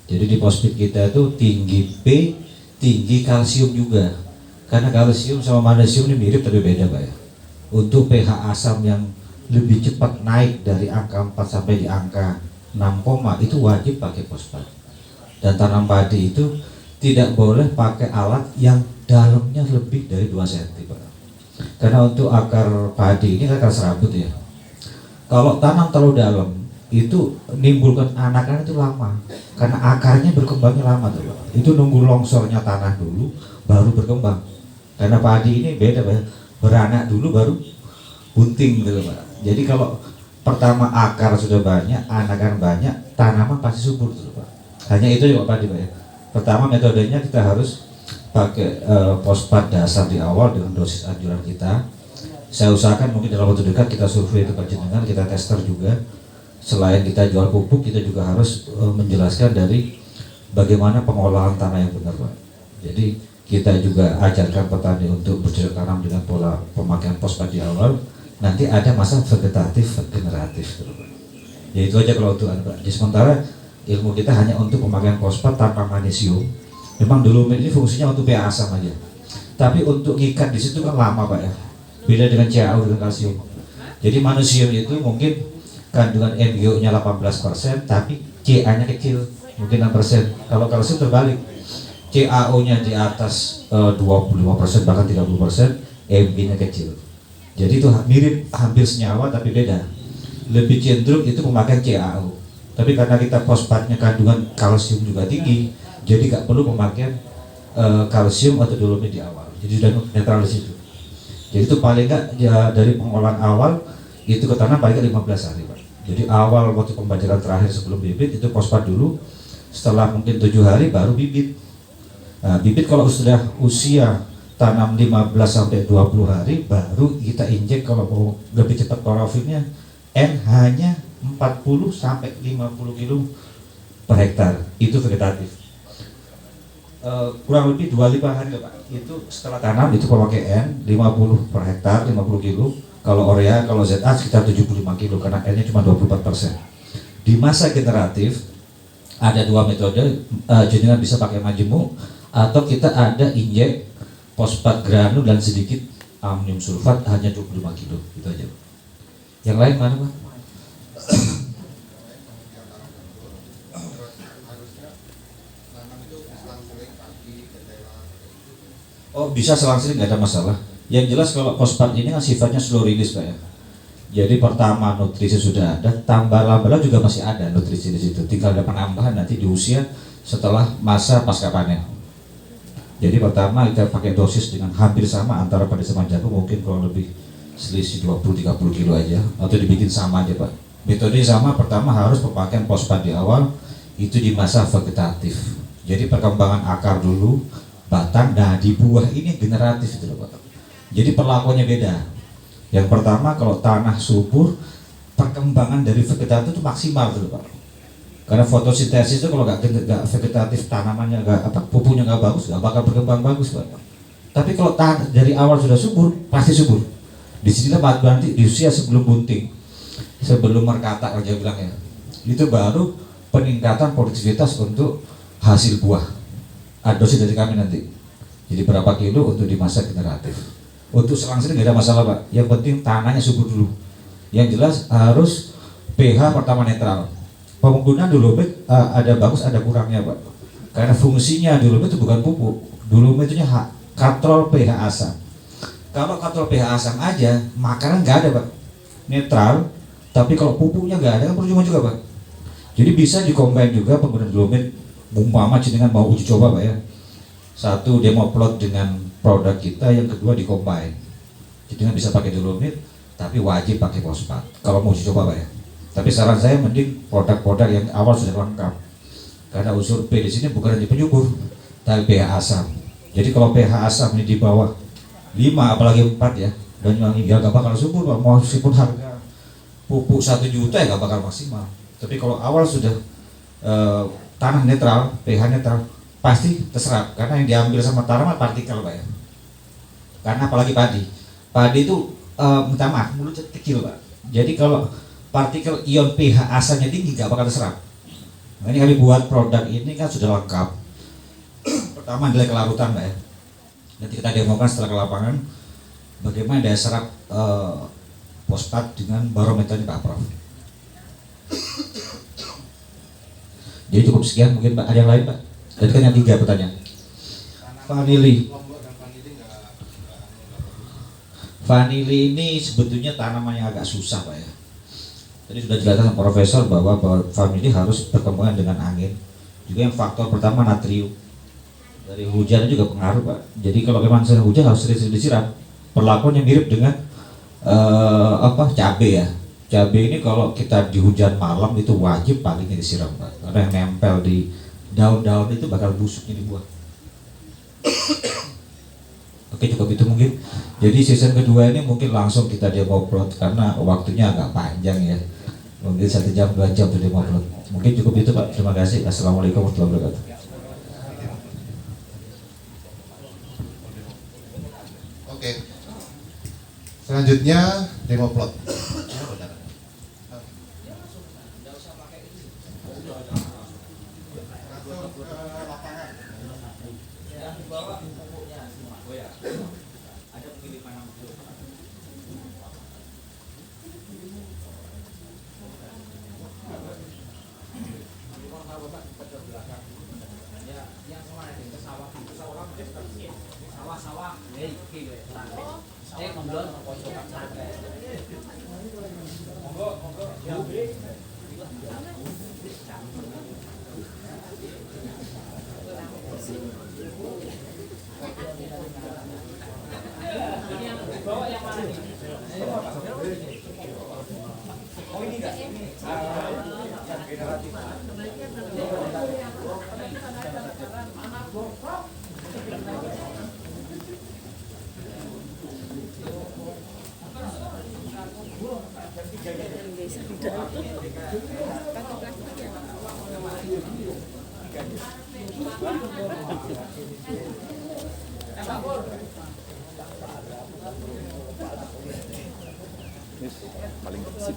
Jadi di fosfat kita itu tinggi P, tinggi kalsium juga. Karena kalsium sama magnesium ini mirip tapi beda Pak ya. Untuk pH asam yang lebih cepat naik dari angka 4 sampai di angka 6, itu wajib pakai fosfat. Dan tanam padi itu tidak boleh pakai alat yang dalamnya lebih dari 2 cm Pak. Karena untuk akar padi ini akar serabut ya. Kalau tanam terlalu dalam itu menimbulkan anakan itu lama. Karena akarnya berkembangnya lama tuh Pak. Itu nunggu longsornya tanah dulu baru berkembang. Karena padi ini beda Pak. Beranak dulu baru bunting gitu Pak. Jadi kalau pertama akar sudah banyak, anakan banyak, tanaman pasti subur tuh Pak. Hanya itu ya Pak padi Pak ya. Pertama metodenya kita harus pakai fosfat dasar di awal dengan dosis anjuran kita. Saya usahakan mungkin dalam waktu dekat kita survei tempat jenengan, kita tester juga. Selain kita jual pupuk, kita juga harus menjelaskan dari bagaimana pengolahan tanah yang benar Pak. Jadi kita juga ajarkan petani untuk bercocok tanam dengan pola pemakaian fosfat di awal. Nanti ada masa vegetatif, generatif. Ya itu aja kalau untuk Pak. Jadi sementara ilmu kita hanya untuk pemakaian fosfat tanpa magnesium. Memang dolomit ini fungsinya untuk pH asam aja. Tapi untuk ngikat di situ kan lama Pak ya. Beda dengan CaO dengan kalsium. Jadi magnesium itu mungkin kandungan MgO-nya 18%, tapi Ca-nya kecil, mungkin 6%. Kalau kalsium terbalik. CaO-nya di atas 25% bahkan 30%, Mg-nya kecil. Jadi itu mirip hampir senyawa tapi beda. Lebih cenderung itu memakai CaO. Tapi karena kita fosfatnya kandungan kalsium juga tinggi, jadi nggak perlu pemakaian kalsium atau dolomit di awal. Jadi sudah netral di situ. Jadi itu paling nggak ya, dari pengolahan awal itu ke tanah paling 15 hari Pak. Jadi awal waktu pembajakan terakhir sebelum bibit itu fosfat dulu, setelah mungkin 7 hari baru bibit. Nah, bibit kalau sudah usia tanam 15 sampai 20 hari baru kita injek kalau mau lebih cepat klorofilnya N hanya 40 sampai 50 kilo per hektar, itu vegetatif. Kurang lebih 25 hari lah Pak, itu setelah tanam itu memakai N 50 per hektar, 50 kilo. Kalau urea, kalau ZA sekitar 75 kilo karena N nya cuma 24%. Di masa generatif ada dua metode, jenengan bisa pakai majemuk atau kita ada injek fosfat granul dan sedikit amonium sulfat hanya 25 kilo, itu aja. Yang lain mana Pak? Oh bisa selang-seling nggak ada masalah. Yang jelas kalau fosfat ini kan sifatnya slow release Pak ya. Jadi pertama nutrisi sudah ada, tambah laba juga masih ada nutrisi di situ. Tinggal ada penambahan nanti di usia setelah masa pasca panen. Jadi pertama kita pakai dosis dengan hampir sama antara pada sama jagung, mungkin kurang lebih selisih 20-30 kilo aja, atau dibikin sama aja Pak. Metode sama, pertama harus pemakaian fosfat di awal itu di masa vegetatif. Jadi perkembangan akar dulu, batang, nah di buah ini generatif itu loh Pak. Jadi perlakuannya beda. Yang pertama kalau tanah subur, perkembangan dari vegetatif itu maksimal itu Pak. Karena fotosintesis itu kalau nggak vegetatif, tanamannya nggak pupunya nggak bagus, nggak bakal berkembang bagus Pak. Tapi kalau dari awal sudah subur, pasti subur. Di sinilah berarti di usia sebelum bunting, sebelum merkata kalau dia bilang ya, itu baru peningkatan produktivitas untuk hasil buah. Dosis dari kami nanti. Jadi berapa kilo untuk di masa generatif. Untuk selang-seling nggak ada masalah Pak. Yang penting tanahnya subur dulu. Yang jelas harus pH pertama netral. Penggunaan dolomit ada bagus ada kurangnya Pak. Karena fungsinya dolomit itu bukan pupuk. Dolomit itu kontrol pH asam. Kalau kontrol pH asam aja, makanan nggak ada Pak. Netral. Tapi kalau pupuknya nggak ada kan percuma juga Pak. Jadi bisa dikombin juga penggunaan dolomit. Umpama jenengan mau uji coba Pak ya. Satu demo plot dengan produk kita, yang kedua dikombin. Jenengan bisa pakai dolomit, tapi wajib pakai fosfat. Kalau mau uji coba Pak ya. Tapi saran saya mending produk-produk yang awal sudah lengkap. Karena unsur P di sini bukan di penyubur, tapi pH asam. Jadi kalau pH asam ini di bawah 5 apalagi 4 ya, Banyuwangi ya gak bakal subur Pak. Meskipun harga pupuk 1 juta ya gak bakal maksimal. Tapi kalau awal sudah tanah netral, pH netral, pasti terserap. Karena yang diambil sama tanaman partikel Pak ya. Karena apalagi padi. Padi itu minta maaf, mulutnya kecil Pak. Jadi kalau partikel ion pH asamnya tinggi gak bakal terserap. Nah, ini kami buat produk ini kan sudah lengkap. Pertama nilai kelarutan Pak ya. Nanti kita demokan setelah ke lapangan bagaimana daya serap fosfat dengan barometer ini Pak Prof. Jadi cukup sekian, mungkin Pak ada yang lain Pak. Tadi kan yang 3 pertanyaan. Vanili ini sebetulnya tanaman yang agak susah Pak ya. Tadi sudah dijelaskan Profesor bahwa vanili harus berkembang dengan angin. Juga yang faktor pertama natrium. Dari hujan juga pengaruh Pak. Jadi kalau memang sering hujan harus sering disiram. Perlakuannya mirip dengan cabai ya. Cabai ini kalau kita di hujan malam itu wajib palingnya disiram Pak. Karena yang nempel di daun-daun itu bakal busuknya di buah. Oke cukup itu mungkin. Jadi season kedua ini mungkin langsung kita demo plot karena waktunya agak panjang ya. Mungkin 1 jam 2 jam untuk demo plot. Mungkin cukup itu Pak. Terima kasih. Assalamualaikum warahmatullahi wabarakatuh. Oke. Selanjutnya demo plot. paling bersih.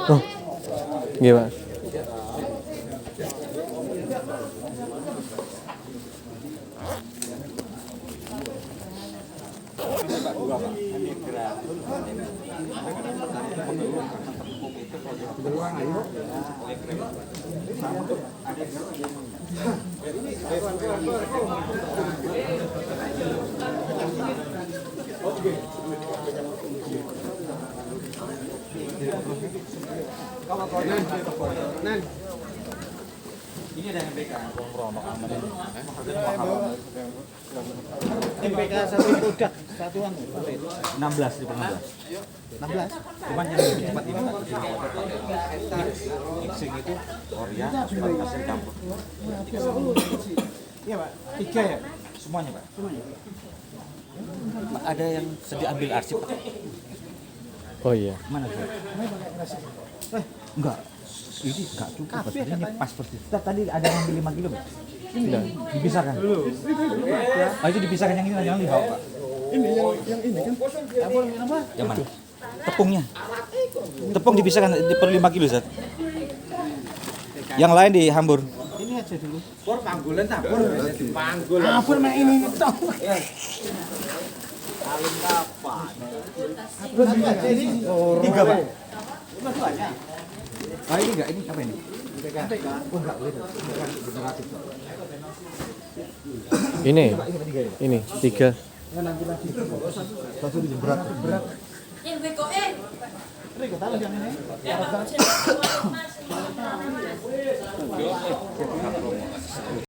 Oh, gimana? Ini ada MPK. MPK satu produk, satuan 16 di 16. Cuman yang lebih cepat ini Pak. Mixing itu Korea, hasil campur. Iya Pak, 3 ya? Semuanya Pak. Pak, ada yang sedih ambil arsip Pak. Oh iya. Mana Pak? Enggak. Ini enggak cukup. Ini pas persis. Tadi ada yang ambil 5 kilo Pak. Sudah. Dipisahkan. Oh, itu dipisahkan yang ini jangan dibawa Pak. Ini yang ini kan. Yang mana? Tepungnya. Tepung dipisahkan per 5 kilo Zat. Yang lain dihambur. Ini aja dulu. Por panggulan tabur. Panggul. Abur mah ini tok. Alim kapan? Ini 3 Pak. banyak. Ah ini enggak, ini apa ini? Oh enggak, Ini 3. berat. Riko tahu yang ini.